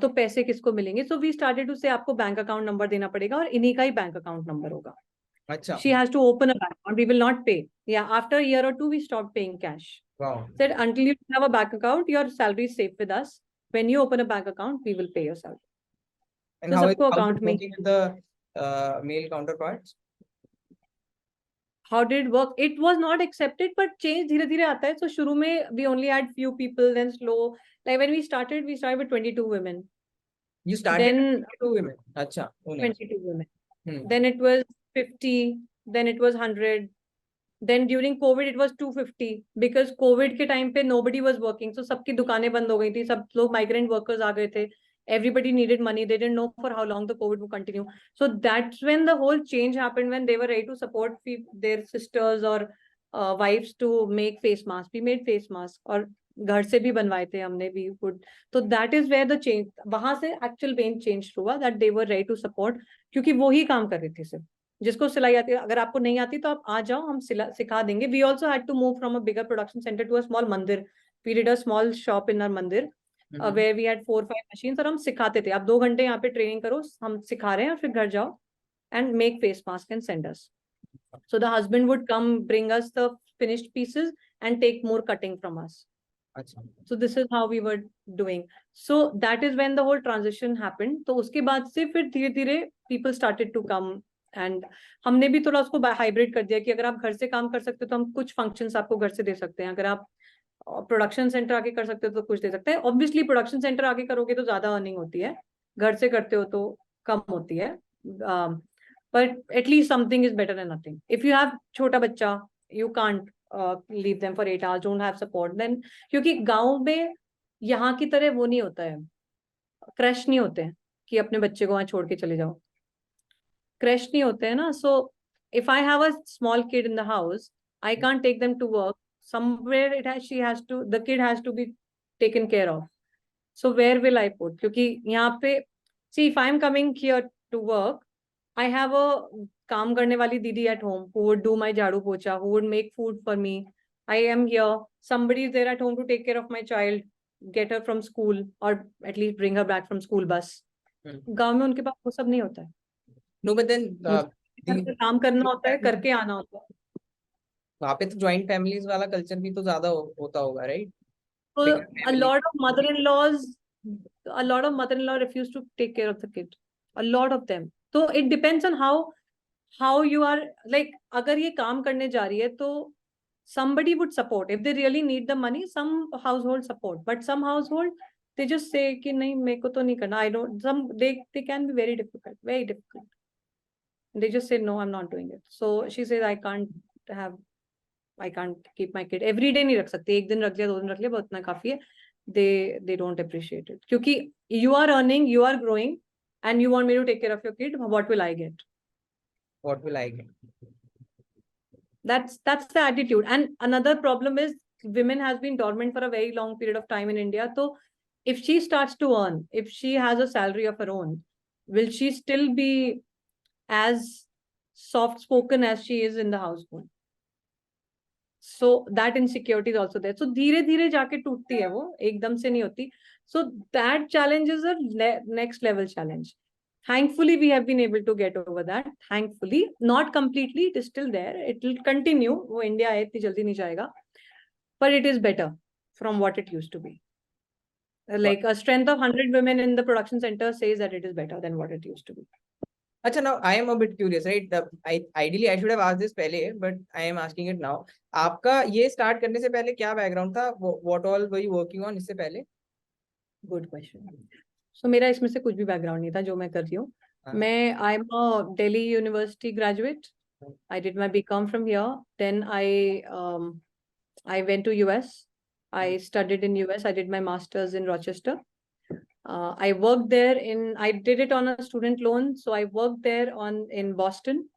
तो पैसे किसको मिलेंगे? So we started to say आपको bank account number देना पड़ेगा और इन्हीं का ही बैंक अकाउंट नंबर होगा. अच्छा. She has to open a bank account. We will not pay. Yeah, after a year or two, we stopped paying cash. Wow. Said until you have a bank account, your salary is safe with us. When you open a bank account, we will pay your salary. And So how is सबको account में working with the male counterparts? How did it work? It was not accepted, but change धीरे धीरे आता है. So शुरू में we only had few people, then slow. Like when we started with 22 women. You started Then with 22 women. अच्छा. 22 women. Then it was 50. Then it was 100. Then during COVID it was 250 because COVID के time पे nobody was working. So सबकी दुकानें बंद हो गई थी, सब लोग migrant workers आ गए थे. Everybody needed money. They didn't know for how long the COVID would continue. So that's when the whole change happened, when they were ready to support their sisters or wives to make face masks. We made face masks और घर से भी बनवाए थे हमने भी would. So that is where the change, वहां से actual main change हुआ, that they were ready to support, क्योंकि वो ही काम कर रही थी सिर्फ. जिसको सिलाई आती है, अगर आपको नहीं आती तो आप आ जाओ, हम सिखा देंगे. We also had to move from a bigger production center to a small mandir. We did a small shop in our mandir. Where we had 4-5 machines, और हम सिखाते थे, आप 2 घंटे यहाँ पे ट्रेनिंग करो, हम सिखा रहे हैं, और फिर घर जाओ and make face mask and send us. So the husband would come bring us the finished pieces and take more cutting from us. So this is how we were doing. So that is when the whole transition happened. तो उसके बाद से फिर धीरे धीरे people started to come, and हमने भी थोड़ा उसको हाइब्रिड कर दिया कि अगर आप घर से काम कर सकते हो तो हम कुछ फंक्शंस आपको घर से दे सकते हैं, अगर आप प्रोडक्शन सेंटर आके कर सकते हो तो कुछ दे सकते हैं. ऑब्वियसली प्रोडक्शन सेंटर आके करोगे तो ज्यादा अर्निंग होती है, घर से करते हो तो कम होती है, but at least something is better than nothing. If you have छोटा बच्चा, you can't leave them for 8 hours, don't have support then, क्योंकि गाँव में यहाँ की तरह वो नहीं होता है, क्रैश नहीं होते हैं कि अपने बच्चे को वहां छोड़ के चले जाओ, क्रैश नहीं होते हैं ना. So if I have a small kid in the house, I can't take them to work. Somewhere the kid has to be taken care of. So where will I put? क्योंकि यहाँ पे, see, if I'm coming here to work, I have a काम करने वाली दीदी at home who would do my झाड़ू पोछा, who would make food for me. I am here. Somebody is there at home to take care of my child, get her from school, or at least bring her back from school bus. गाँव में उनके पास वो सब नहीं होता है. No, but then काम करना होता है, करके आना होता है. वहाँ पे तो ज्वाइंट फैमिलीज वाला कल्चर भी तो ज्यादा होता होगा, right? So a lot of mother-in-law refuse to take care of the kid. A lot of them. So it depends on how you are, like, अगर ये काम करने जा रही है तो somebody would support. If they really need the money, some household support. But some household, they just say कि नहीं मेरे को तो नहीं करना. I don't. They can be very difficult, very difficult. They just say no, I'm not doing it. So she says I can't keep my kid every day. नहीं रख सकते, एक दिन रख लिया, 2 दिन रख लिया, बहुत इतना काफी है. They don't appreciate it क्योंकि you are earning, you are growing, and you want me to take care of your kid. What will I get? What will I get? That's the attitude. And another problem is women has been dormant for a very long period of time in India. So if she starts to earn, if she has a salary of her own, will she still be as soft spoken as she is in the household? So that insecurity is also there. So धीरे धीरे जाके टूटती है वो, एकदम से नहीं होती. So that challenge is a next level challenge. Thankfully, we have been able to get over that. Thankfully, not completely, it is still there. It will continue. वो India है, इतनी जल्दी नहीं जाएगा. But it is better from what it used to be. Like a strength of 100 women in the production center says that it is better than what it used to be. Acha, now I am a bit curious, right? Ideally, I should have asked this पहले, but I am asking it now. आपका ये start करने से पहले क्या background था? What all were you working on इससे पहले? Good question. So मेरा इसमें से कुछ भी background नहीं था जो मैं कर रही हूँ. I'm a Delhi University graduate. I did my BCom from here. Then I went to US. I studied in US. I did my master's in Rochester. I worked there I did it on a student loan. So I worked there in Boston.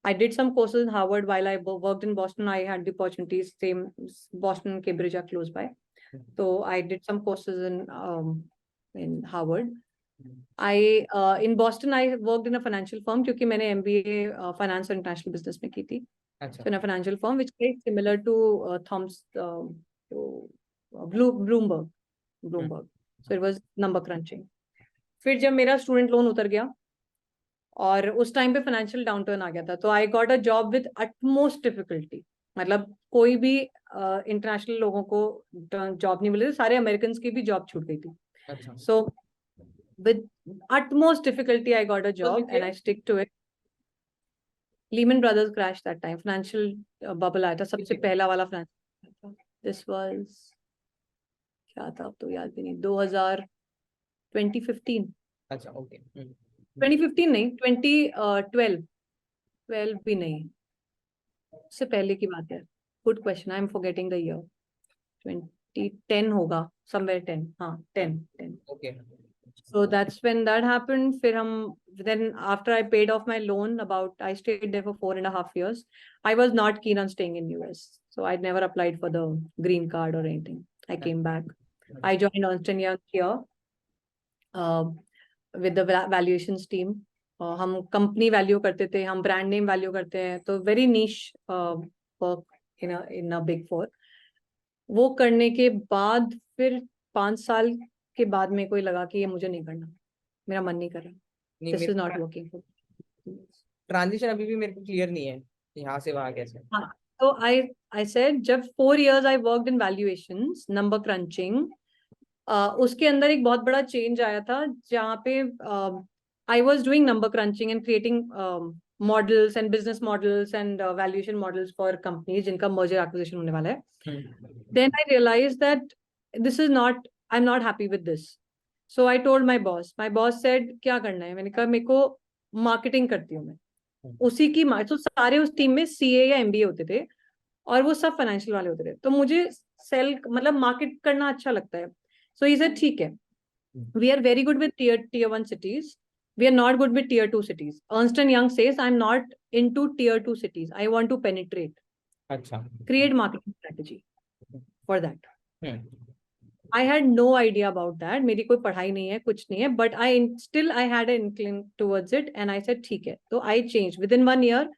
I did some courses in Harvard. While I worked in Boston, I had the opportunities. Same Boston and Cambridge are close by. So I did some courses in Harvard. In Boston, I worked in a financial firm because I did MBA Finance and International Business में की थी. So in a financial firm, which is similar to Bloomberg. So it was number crunching. फिर जब मेरा student loan उतर गया और उस टाइम पे financial downturn आ गया था, तो I got a job with utmost difficulty. मतलब कोई भी international लोगों को job नहीं मिले थे, सारे Americans की भी job छूट गई थी. So with utmost difficulty, I got a job and I stick to it. Lehman Brothers crashed that time. Financial bubble आया था, सबसे पहला वाला financial. This was क्या था अब तो याद भी नहीं. 2015. अच्छा, okay. 2015 नहीं, 2012. 12 भी नहीं. उससे पहले की बात है. Good question. I am forgetting the year. 2010 होगा. Somewhere 10. हाँ, 10. Okay. So that's when that happened. Then after I paid off my loan, I stayed there for 4.5 years. I was not keen on staying in US. So I'd never applied for the green card or anything. I came back. I joined Ernst & Young here with the valuations team. हम company value करते थे, हम brand name value करते हैं. तो very niche work in a big four. वो करने के बाद फिर 5 साल के बाद में कोई लगा कि ये मुझे नहीं करना, मेरा मन नहीं कर रहा. This is not working for me. Transition अभी भी मेरे को clear नहीं है, यहाँ से वहाँ कैसे. हाँ, so I said जब 4 years I worked in valuations, number crunching, उसके अंदर एक बहुत बड़ा change आया था जहाँ पे I was doing number crunching and creating models and business models and valuation models for companies जिनका merger acquisition होने वाला है. Then I realized that this is not, I'm not happy with this. So I told my boss. My boss said, क्या करना है? मैंने कहा मेरे को marketing करती हूँ मैं. उसी की तो सारे उस टीम में CA या MBA होते थे और वो सब financial वाले होते थे. तो मुझे sell मतलब market करना अच्छा लगता है. So he said ठीक है. We are very good with tier 1 cities. We are not good with tier 2 cities. Ernst & Young says I'm not into tier 2 cities. I want to penetrate. अच्छा. Create marketing strategy for that. I had no idea about that. मेरी कोई पढ़ाई नहीं है, कुछ नहीं है. But I had an inkling towards it, and I said ठीक है. So I changed. Within 1 year,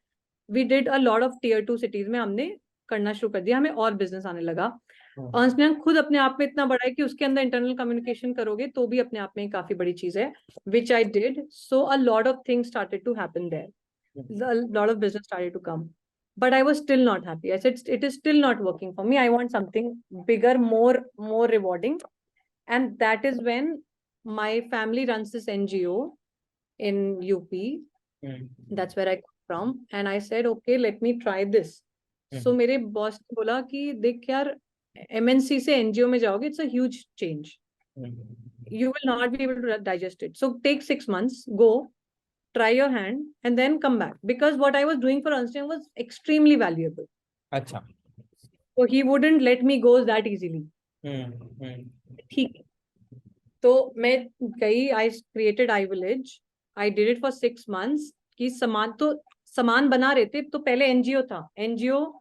we did a lot of tier 2 cities में हमने करना शुरू कर दिया. हमें और business आने लगा. Ernst & Young खुद अपने आप में इतना बड़ा है कि उसके अंदर internal communication करोगे तो भी अपने आप में काफी बड़ी चीज है, which I did. So a lot of things started to happen there. A lot of business started to come. But I was still not happy. I said, it is still not working for me. I want something bigger, more rewarding. And that is when my family runs this NGO in UP. That's where I come from. And I said, okay, let me try this. So मेरे boss ने बोला कि देख यार, MNC से NGO में जाओगे, it's a huge change. You will not be able to digest it. So take 6 months, go. Try your hand and then come back, because what I was doing for Ernst & Young was extremely valuable. अच्छा. So he wouldn't let me go that easily. ठीक. तो मैं गई, I created iVillage. I did it for 6 months. कि सामान बना रहे थे, तो पहले NGO था. NGO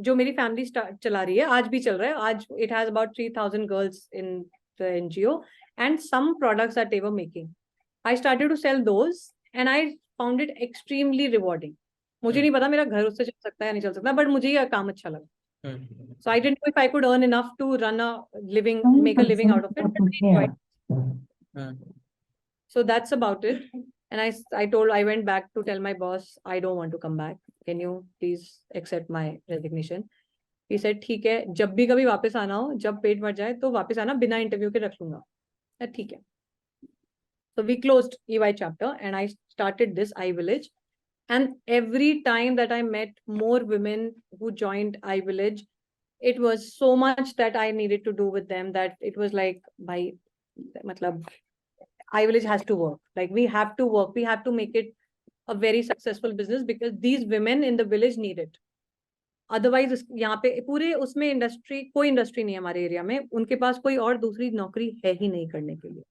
जो मेरी फैमिली चला रही है, आज भी चल रहा है, आज it has about 3,000 girls in the NGO and some products that they were making. I started to sell those and I found it extremely rewarding. मुझे नहीं पता मेरा घर उससे चल सकता है या नहीं चल सकता, but मुझे ये काम अच्छा लगा. So I didn't know if I could earn enough to run a living, make a living out of it. But I enjoyed. So that's about it. And I went back to tell my boss, I don't want to come back. Can you please accept my resignation? He said, ठीक है, जब भी कभी वापस आना हो, जब पेट भर जाए तो वापस आना, बिना इंटरव्यू के रख लूंगा. ठीक है. So we closed EY chapter and I started this iVillage. And every time that I met more women who joined iVillage, it was so much that I needed to do with them that it was like, bhai, matlab, iVillage has to work. Like we have to work. We have to make it a very successful business because these women in the village need it. Otherwise, यहाँ पे पूरे उसमें industry, कोई industry नहीं है हमारे area में, उनके पास कोई और दूसरी नौकरी है ही नहीं करने के लिए.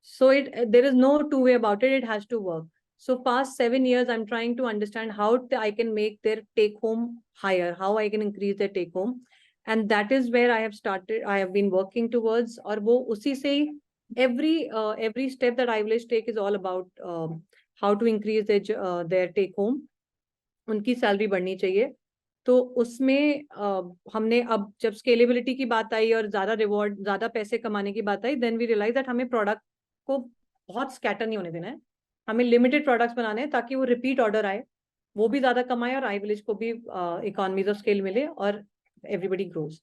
So there is no two way about it. It has to work. So past 7 years, I'm trying to understand how I can make their take home higher, how I can increase their take home. And that is where I have started. I have been working towards, और वो उसी से every step that I will take is all about how to increase their take home. उनकी salary बढ़नी चाहिए. तो उसमें हमने अब जब स्केलेबिलिटी की बात आई और ज्यादा रिवॉर्ड, ज्यादा पैसे कमाने की बात आई, देन वी रियलाइज दैट हमें प्रोडक्ट को बहुत स्कैटर नहीं होने देना है. हमें लिमिटेड प्रोडक्ट्स बनाने हैं ताकि वो रिपीट ऑर्डर आए, वो भी ज्यादा कमाए और iVillage को भी इकोनॉमीज ऑफ स्केल मिले और everybody grows.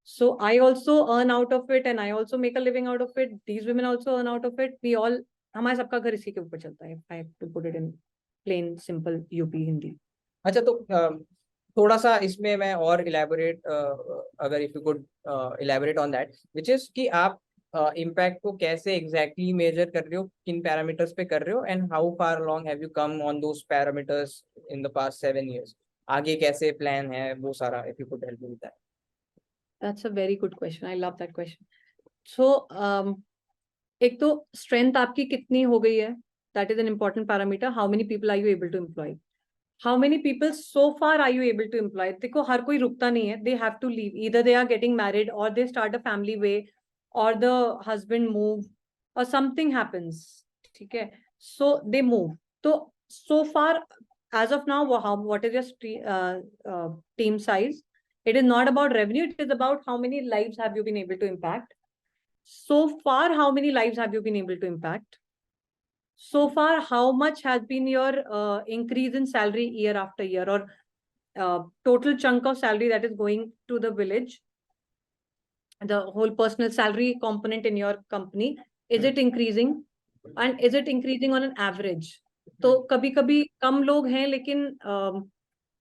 So I also earn out of it and I also make a living out of it. These women also earn out of it. We all, हमारे सबका घर इसी के ऊपर चलता है. I have to put it in plain simple UP Hindi. अच्छा, तो थोड़ा सा इसमें मैं और इलेबोरेट, अगर if you could elaborate on that, which is कि आप इम्पैक्ट को कैसे एग्जैक्टली मेजर कर रहे हो, किन पैरामीटर्स पे कर रहे हो, and how far long have you come on those parameters in the past 7 years? आगे कैसे प्लान है वो सारा, if you could help me with that. That's a very good question. I love that question. So एक तो strength आपकी कितनी हो गई है, that is an important parameter. How many people are you able to employ? How many people so far are you able to employ? देखो हर कोई रुकता नहीं है. They have to leave. Either they are getting married or they start a family way or the husband move or something happens. ठीक है. So they move. So far as of now, what is your team size? It is not about revenue. It is about how many lives have you been able to impact. So far, how many lives have you been able to impact? So far, how much has been your increase in salary year after year, or total chunk of salary that is going to the village, the whole personal salary component in your company, is it increasing? And is it increasing on an average? तो कभी कभी कम लोग हैं लेकिन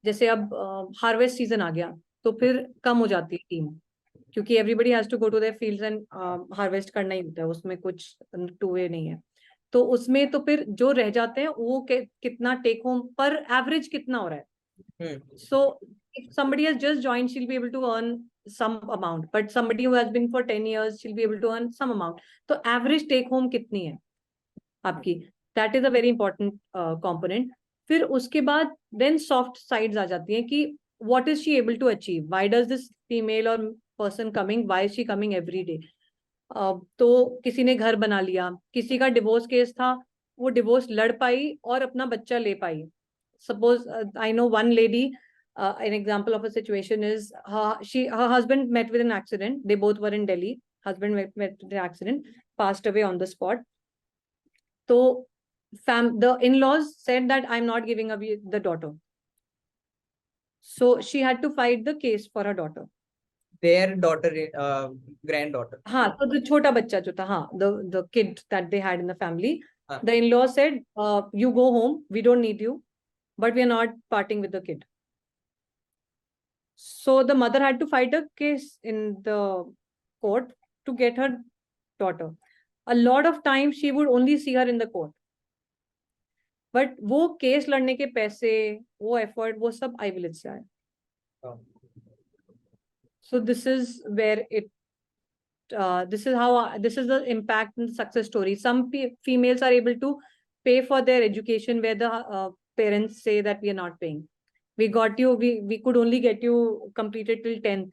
जैसे अब harvest season आ गया तो फिर कम हो जाती है टीम, क्योंकि everybody has to go to their fields and harvest करना ही होता है, उसमें कुछ टू वे नहीं है. तो उसमें तो फिर जो रह जाते हैं वो कितना टेक होम पर एवरेज कितना हो रहा है. सो if somebody has just joined, she'll be able to earn some amount, but somebody who has been for 10 years, she'll be able to earn some amount. तो average take home कितनी है आपकी, that is a very important component. फिर उसके बाद then soft sides आ जाती हैं कि what is she able to achieve? Why does this female or person coming, why is she coming every day? तो किसी ने घर बना लिया, किसी का डिवोर्स केस था, वो डिवोर्स लड़ पाई और अपना बच्चा ले पाई. Suppose I know one lady, an example of a situation is her husband met with an accident. They both were in Delhi. Husband met with an accident, passed away on the spot. So the in-laws said that I'm not giving away the daughter. So she had to fight the case for her daughter. Their daughter, granddaughter. हाँ, तो the छोटा बच्चा जो था, हाँ, the kid that they had in the family, the in-law said, you go home, we don't need you, but we are not parting with the kid. So the mother had to fight a case in the court to get her daughter. A lot of times she would only see her in the court. But वो case लड़ने के पैसे, वो effort, वो सब iVillage से आया. So this is where this is the impact and success story. Some females are able to pay for their education where the parents say that we are not paying. We got you, we could only get you completed till 10th.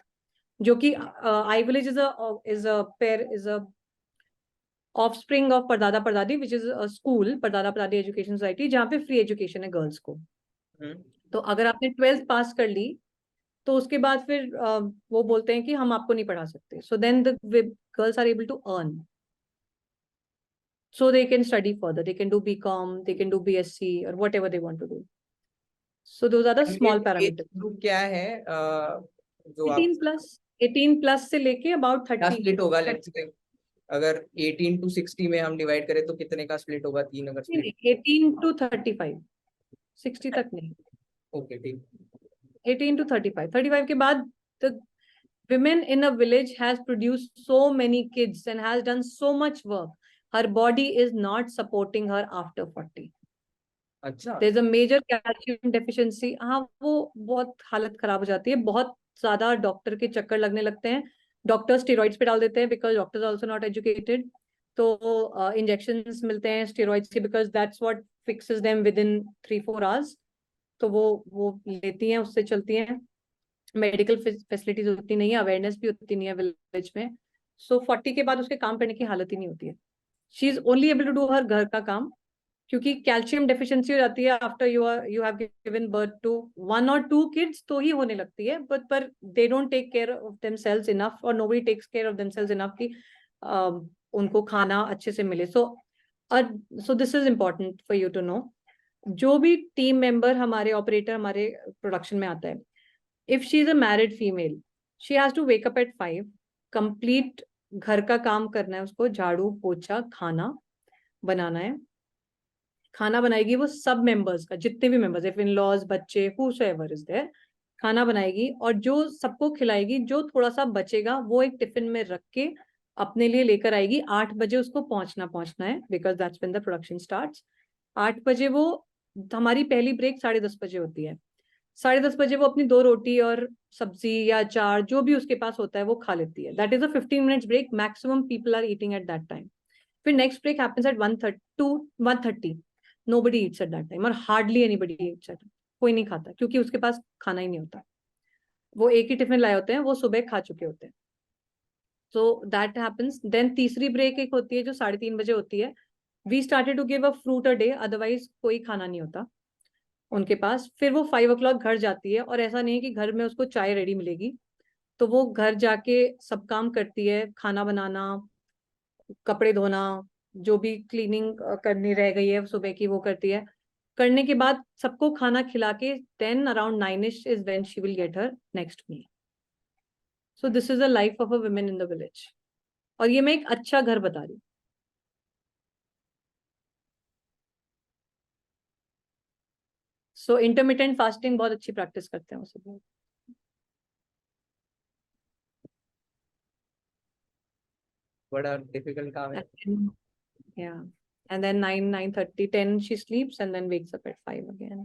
जो कि iVillage is a offspring of Pardada Pardadi, which is a school, Pardada Pardadi Education Society, जहाँ पे free education है girls को. तो अगर आपने 12th पास कर ली तो उसके बाद फिर वो बोलते हैं कि हम आपको नहीं पढ़ा सकते. So then the girls are able to earn. So they can study further. They can do BCom, they can do BSc or whatever they want to do. So those are the small parameters. Group क्या है जो 18 plus 18 plus से लेके about 30. Split होगा let's say अगर 18 to 60 में हम divide करें तो कितने का स्प्लिट होगा? 3 अगर स्प्लिट 18 to 35, 60 तक नहीं. ओके ठीक. 18 to 35. 35 के बाद the women in a village has produced so many kids and has done so much work. Her body is not supporting her after 40. अच्छा. There's a major calcium deficiency. हाँ, वो बहुत हालत खराब हो जाती है. बहुत ज्यादा डॉक्टर के चक्कर लगने लगते हैं. डॉक्टर स्टेरॉइड्स पे डाल देते हैं because doctors also not educated. तो इंजेक्शंस मिलते हैं स्टेरॉइड्स के because that's what fixes them within 3-4 hours. तो वो लेती हैं, उससे चलती हैं. मेडिकल फैसिलिटीज उतनी नहीं है, अवेयरनेस भी उतनी नहीं है विलेज में. सो 40 के बाद उसके काम करने की हालत ही नहीं होती है. She is only able to do हर घर का काम, क्योंकि कैल्शियम डेफिशिएंसी हो जाती है after you have given birth to 1 or 2 kids तो ही होने लगती है. बट पर they don't take care of themselves enough, और nobody takes care of themselves enough कि उनको खाना अच्छे से मिले. So this is important for you to know. जो भी टीम मेंबर हमारे ऑपरेटर हमारे प्रोडक्शन में आता है, if she is a married female, she has to wake up at 5, complete घर का काम करना है उसको, झाड़ू पोछा खाना बनाना है. खाना बनाएगी वो सब मेंबर्स का, जितने भी मेंबर्स, इफ इन लॉज बच्चे whosoever is there, खाना बनाएगी और जो सबको खिलाएगी. जो थोड़ा सा बचेगा वो एक टिफिन में रख के अपने लिए लेकर आएगी. 8 बजे उसको पहुंचना है because that's when the production starts. 8 बजे वो, हमारी पहली ब्रेक 10:30 बजे होती है. 10:30 बजे वो अपनी 2 रोटी और सब्जी या अचार जो भी उसके पास होता है वो खा लेती है. That is a 15 minutes break. Maximum people are eating at that time. फिर next break happens at 1:30. Nobody eats at that time, और हार्डली एनीबडी ईट्स एट. कोई नहीं खाता क्योंकि उसके पास खाना ही नहीं होता. वो एक ही टिफिन लाए होते हैं, वो सुबह खा चुके होते हैं. So that happens. देन तीसरी ब्रेक एक होती है जो 3:30 बजे होती है. We started to give a fruit a day, otherwise कोई खाना नहीं होता उनके पास. फिर वो 5 o'clock घर जाती है, और ऐसा नहीं है कि घर में उसको चाय रेडी मिलेगी. तो वो घर जाके सब काम करती है, खाना बनाना, कपड़े धोना, जो भी क्लीनिंग करनी रह गई है सुबह की वो करती है. करने के बाद सबको खाना खिला के then around 9ish is when she will get her next meal. So this is the life of a women in the village. और ये मैं एक अच्छा घर बता रही हूँ. सो इंटरमिटेंट फास्टिंग बहुत अच्छी प्रैक्टिस करते हैं सब. बड़ा डिफिकल्ट काम है. Yeah. And then 9:30, 10 she sleeps and then wakes up at 5 again.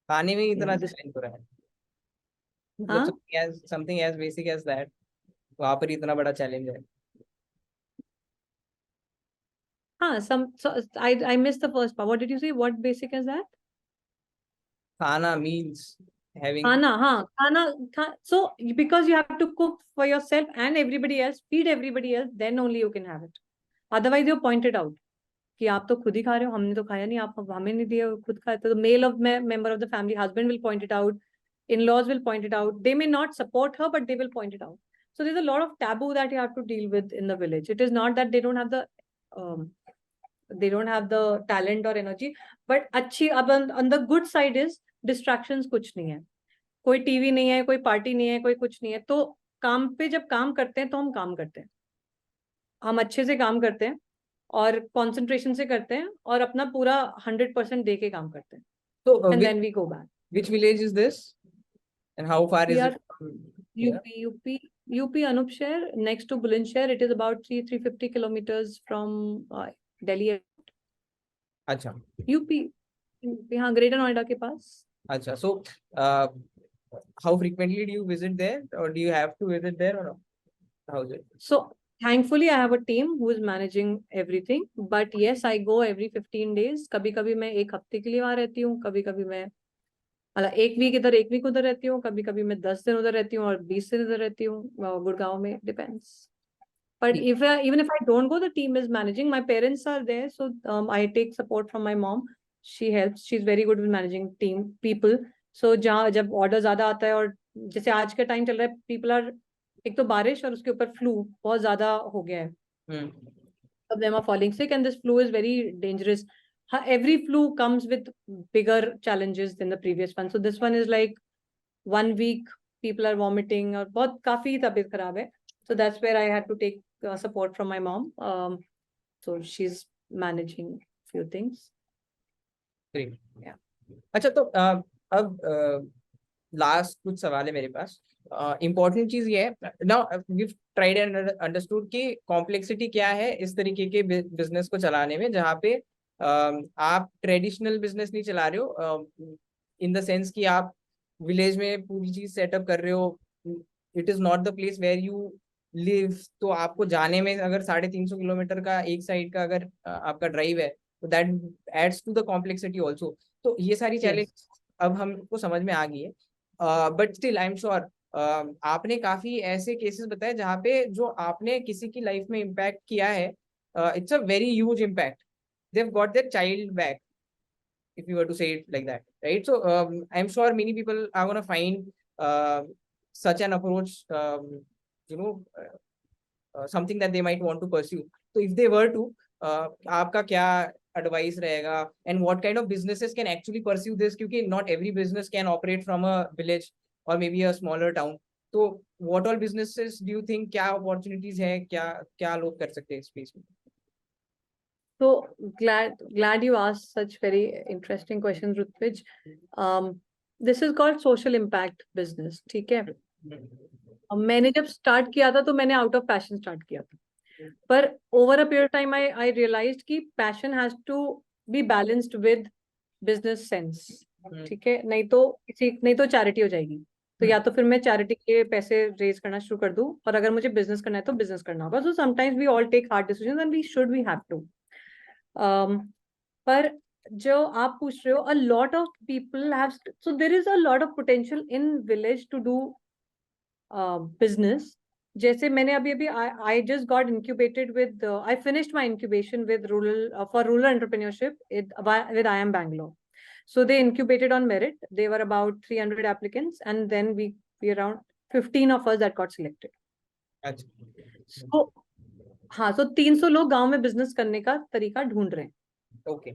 खाने में इतना Yeah, चैलेंज हो रहा है. हाँ? something as basic as that, वहां पर इतना बड़ा चैलेंज है. हाँ, I missed the first part. What did you say? What basic is that? खाना means having. खाना, हाँ, खाना. So because you have to cook for yourself and everybody else, feed everybody else, then only you can have it. Otherwise you're pointed out कि आप तो खुद ही खा रहे हो, हमने तो खाया नहीं, आप हमें नहीं दिया, खुद खाए. तो mail of member of the family, husband will point it out, in-laws will point it out. They may not support her, but they will point it out. So there's a lot of taboo that you have to deal with in the village. It is not that they don't have the talent or energy, but अच्छी, अब on the good side is distractions कुछ नहीं है. कोई TV नहीं है, कोई party नहीं है, कोई कुछ नहीं है. तो काम पे जब काम करते हैं तो हम काम करते हैं, हम अच्छे से काम करते हैं और कंसंट्रेशन से करते हैं और अपना पूरा 100% दे के काम करते हैं. So and then we go back. which village is this and how far is it from here? UP Anupshahr, next to Bulandshahr. It is about 350 kilometers from Delhi. अच्छा. UP, हाँ, ग्रेटर नोएडा के पास. अच्छा. So how frequently do you visit there, or do you have to visit there, or how is it? So thankfully I have a team who is managing everything, but yes, I go every 15 days. कभी कभी मैं एक हफ्ते के लिए वहां रहती हूँ, कभी कभी मैं मतलब एक वीक इधर एक वीक उधर रहती हूँ, कभी कभी मैं 10 दिन उधर रहती हूँ और 20 दिन उधर रहती हूँ गुड़गांव में, depends. But even if I don't go, the team is managing. My parents are there, so I take support from my mom. She helps. She's very good with managing team people. So जहाँ जब order ज्यादा आता है और जैसे आज का time चल रहा है, people are, एक तो बारिश और उसके ऊपर फ्लू बहुत ज्यादा हो गया है. Of them are falling sick, and this flu is very dangerous. Every flu comes with bigger challenges than the previous one. So this one is like 1 week people are vomiting और बहुत काफी तबीयत खराब है. So that's where I had to take support from my mom. So she's managing few things. Great. Yeah. अच्छा, तो अब last कुछ सवाल है मेरे पास. इम्पोर्टेंट चीज ये है, now we tried and understood कि कॉम्प्लेक्सिटी क्या है इस तरीके के बिजनेस को चलाने में, जहाँ पे आप ट्रेडिशनल बिजनेस नहीं चला रहे हो, इन द सेंस कि आप विलेज में पूरी चीज सेटअप कर रहे हो. It is not the place where you live. तो आपको जाने में अगर 350 किलोमीटर का एक साइड का अगर आपका ड्राइव है, तो that adds to the complexity also. तो ये सारी चैलेंज अब हमको समझ में आ गई है. But still I am sure आपने काफी ऐसे केसेस बताए जहाँ पे जो आपने किसी की लाइफ में इम्पैक्ट किया है. It's a very huge impact. They have got their child back, if you were to say it like that, right? So I'm sure many people are going to find such an approach, you know, something that they might want to pursue. So if they were to, आपका क्या advice रहेगा, and what kind of businesses can actually pursue this, क्योंकि not every business can operate from a village or maybe a smaller town. So what all businesses do you think, क्या opportunities है, क्या लोग कर सकते हैं इस space में? So glad you asked such very interesting questions, Rutvij. This is called social impact business. ठीक है. मैंने जब स्टार्ट किया था तो मैंने आउट ऑफ पैशन स्टार्ट किया था, पर over a period time I realised कि passion has to be balanced with business sense. ठीक है, नहीं तो चैरिटी हो जाएगी. तो या तो फिर मैं चैरिटी के पैसे रेज करना शुरू कर दूं, और अगर मुझे बिजनेस करना है तो बिजनेस करना होगा. So sometimes we all take hard decisions and we have to. पर जो आप पूछ रहे हो, a lot of people have, so there is a lot of potential in village to do business. जैसे मैंने अभी I just got incubated with, I finished my incubation with rural for rural entrepreneurship with I M Bangalore. So they incubated on merit. They were about 300 applicants, and then we around 15 of us that got selected. So हाँ, so 300 लोग गांव में business करने का तरीका ढूंढ रहे हैं. ओके,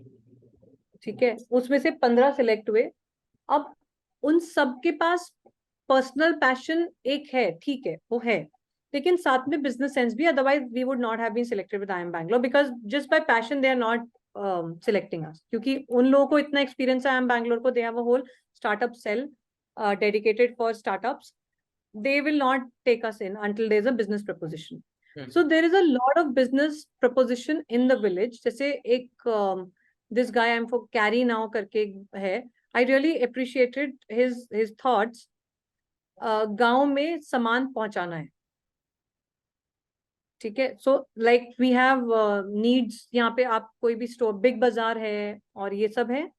ठीक है. उसमें से 15 सिलेक्ट हुए. अब उन सब के पास पर्सनल पैशन एक है, ठीक है, वो है, लेकिन साथ में बिजनेस सेंस भी. Otherwise we would not have been selected with I M Bangalore, because just by passion they are not selecting us. क्योंकि उन लोगों को इतना एक्सपीरियंस है आई एम बैंगलोर को. They have a whole startup cell dedicated for startups. They will not take us in until there is a business proposition. So there is a lot of business proposition in the village. जैसे एक this guy I'm for carry now करके है. I really appreciated his thoughts. गांव में सामान पहुंचाना है, ठीक है. So like we have needs. यहाँ पे आप कोई भी स्टोर, बिग बाजार है और ये सब है.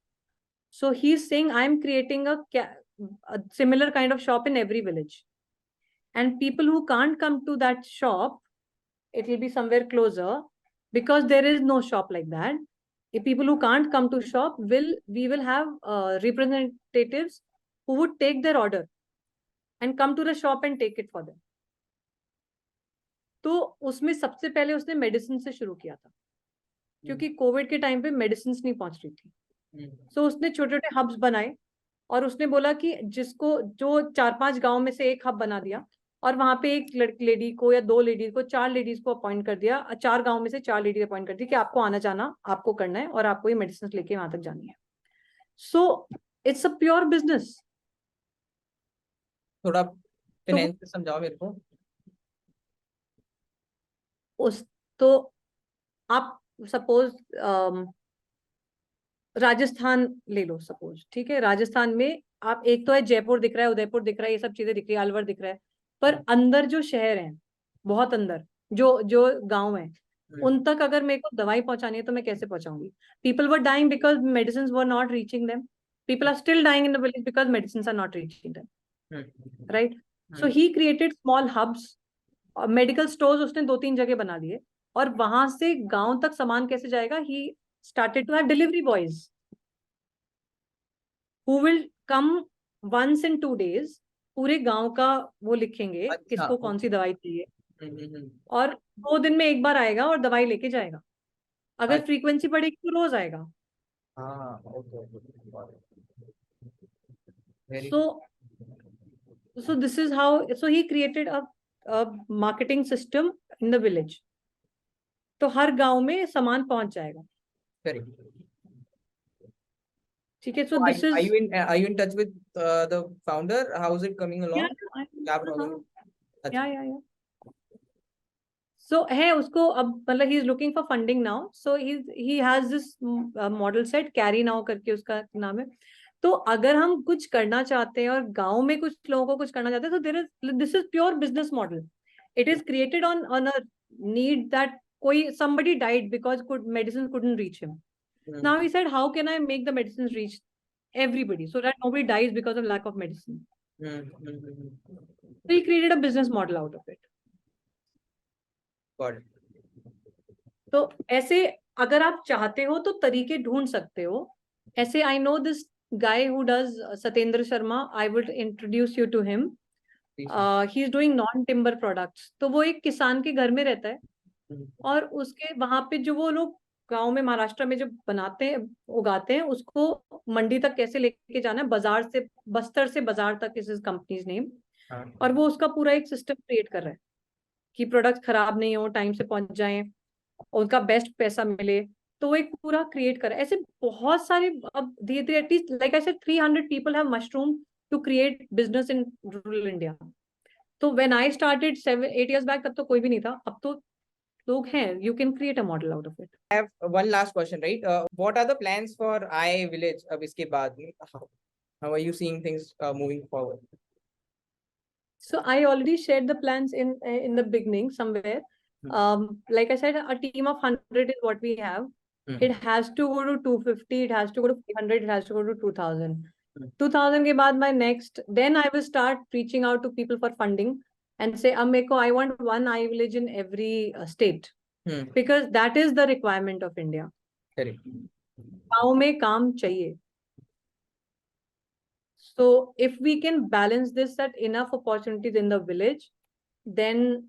So he is saying I am creating a similar kind of shop in every village, and people who can't come to that shop, it will be somewhere closer, because there is no shop like that. If people who can't come to shop, we will have representatives who would take their order and come to the shop and take it for them. तो उसमें सबसे पहले उसने medicine से शुरू किया था, क्योंकि कोविड के टाइम पे मेडिसिन नहीं पहुंच रही थी. सो उसने छोटे छोटे हब्स बनाए, और उसने बोला कि जिसको जो 4-5 गांव में से एक हब बना दिया, और वहां पे एक लेडी को या 2 लेडीज को, 4 लेडीज को अपॉइंट कर दिया. 4 गांव में से 4 लेडीज अपॉइंट कर दी कि आपको आना जाना आपको करना है, और आपको ये मेडिसिन लेके वहां तक जानी है. So it's a pure business. थोड़ा फाइनेंस समझाओ मेरे को. तो आप सपोज राजस्थान ले लो सपोज, ठीक है. राजस्थान में आप, एक तो है जयपुर दिख रहा है, उदयपुर दिख रहा है, ये सब चीजें दिख रही है, अलवर दिख रहा है, पर अंदर जो शहर है, बहुत अंदर, जो जो गांव है उन तक अगर मेरे को दवाई पहुंचानी है तो मैं कैसे पहुंचाऊंगी? People were dying because medicine were not reaching them. People are still dying in the village because medicines are not reaching them, right? So he created small hubs, medical stores उसने 2-3 जगह बना दिए, और वहां से गांव तक सामान कैसे जाएगा? He started to have delivery boys who will come once in 2 days, पूरे गांव का वो लिखेंगे किसको कौन सी दवाई चाहिए, और 2 दिन में एक बार आएगा और दवाई लेके जाएगा. अगर फ्रीक्वेंसी बढ़ेगी तो रोज आएगा. So this is how, so he created a marketing system in the village. तो हर गांव में सामान पहुंच जाएगा. ठीक है. So this is. Are you in touch with the founder? How is it coming along? Yeah. So है उसको अब मतलब he is looking for funding now. So he has this model set, carry now करके उसका नाम है. तो अगर हम कुछ करना चाहते हैं और गांव में कुछ लोगों को कुछ करना चाहते हैं, तो this is pure business model. It is created on a need that कोई somebody died because medicine couldn't reach him. Now he said, how can I make the medicines reach everybody so that nobody dies because of lack of medicine? So he created a business model out of it. Got it. तो ऐसे अगर आप चाहते हो तो तरीके ढूंढ सकते हो. ऐसे I know this guy who does Satendra Sharma. I would introduce you to him. He is doing non-timber products. तो वो एक किसान के घर में रहता है, और उसके वहां पे जो वो लोग गांव में महाराष्ट्र में जो बनाते हैं उगाते हैं उसको मंडी तक कैसे लेके जाना है, बाजार से बस्तर से बाजार तक इज कंपनीज नेम. और वो उसका पूरा एक सिस्टम क्रिएट कर रहा है कि प्रोडक्ट खराब नहीं हो, टाइम से पहुंच जाएं, उनका बेस्ट पैसा मिले. तो वो एक पूरा क्रिएट करा. ऐसे बहुत सारे अब धीरे धीरे at least like I said 300 people have mushroomed to create business in rural India. तो when I started 7-8 years back तब तो कोई भी नहीं था. अब तो लोग हैं. You can create a model out of it. I have one last question, right? What are the plans for iVillage अब इसके बाद? How are you seeing things moving forward? So I already shared the plans in the beginning somewhere. Like I said, a team of 100 is what we have. It has to go to 250, it has to go to 300, it has to go to 2000. 2000 के बाद my next, then I will start reaching out to people for funding and say, Ameko, I want one iVillage in every state. Because that is the requirement of India. Correct. गाँव में काम चाहिए. So if we can balance this, that enough opportunities in the village, then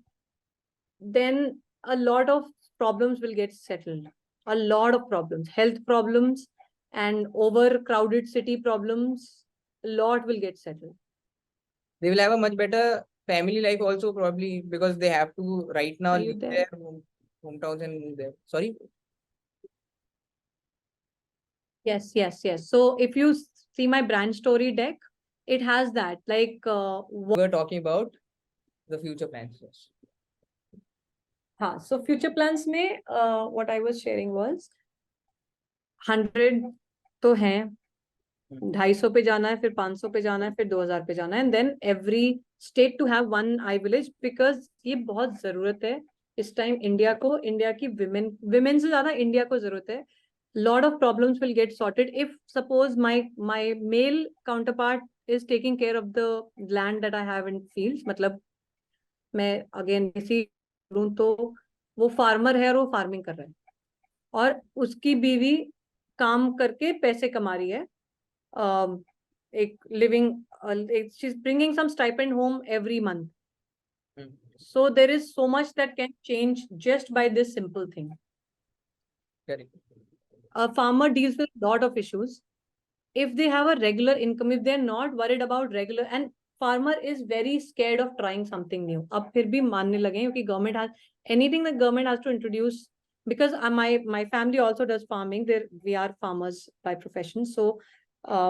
a lot of problems will get settled. A lot of problems, health problems and overcrowded city problems, a lot will get settled. They will have a much better family life also, probably, because they have to right now leave their hometowns and move there. Sorry? Yes. So if you see my brand story deck, it has that, like we're talking about the future plans. So future plans में what I was sharing was 100 तो हैं, 250 पे जाना है, फिर 500 पे जाना है, फिर 2000 पे जाना है, and then every state to have one iVillage, because ये बहुत जरूरत है इस टाइम इंडिया को. इंडिया की women से ज्यादा इंडिया को जरूरत है. Lot of problems will get sorted if suppose my male counterpart is taking care of the land that I have in fields. मतलब मैं again इसी तो वो फार्मर है और वो फार्मिंग कर रहा है और उसकी बीवी काम करके पैसे कमा रही है, एक living, she is bringing some stipend home every month. So there is so much that can change just by this simple thing. A farmer deals with a lot of issues. If they have a regular income, if they're not worried about regular, and farmer is very scared of trying something new. अब फिर भी मानने लगे हैं क्योंकि government has anything that government has to introduce, because my family also does farming. We are farmers by profession, so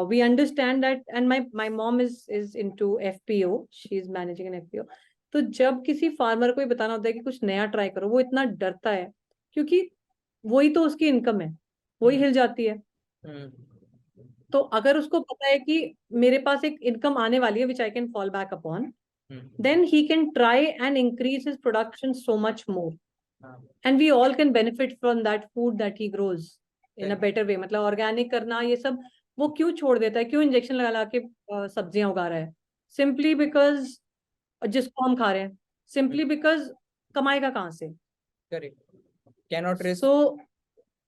we understand that. And my mom is into FPO. She is managing an FPO. तो जब किसी farmer को बताना होता है कि कुछ नया ट्राई करो, वो इतना डरता है क्योंकि वही तो उसकी इनकम है, वही हिल जाती है. तो अगर उसको पता है कि मेरे पास एक इनकम आने वाली है which I can fall back upon, then he can try and increase his production so much more. हाँ, And we all can benefit from that food that he grows in a Correct. better way. मतलब organic करना ये सब वो क्यों छोड़ देता है, क्यों इंजेक्शन लगा ला के सब्जियां उगा रहा है? सिंपली बिकॉज जिसको हम खा रहे हैं, सिंपली बिकॉज कमाएगा कहाँ से? correct. Cannot risk So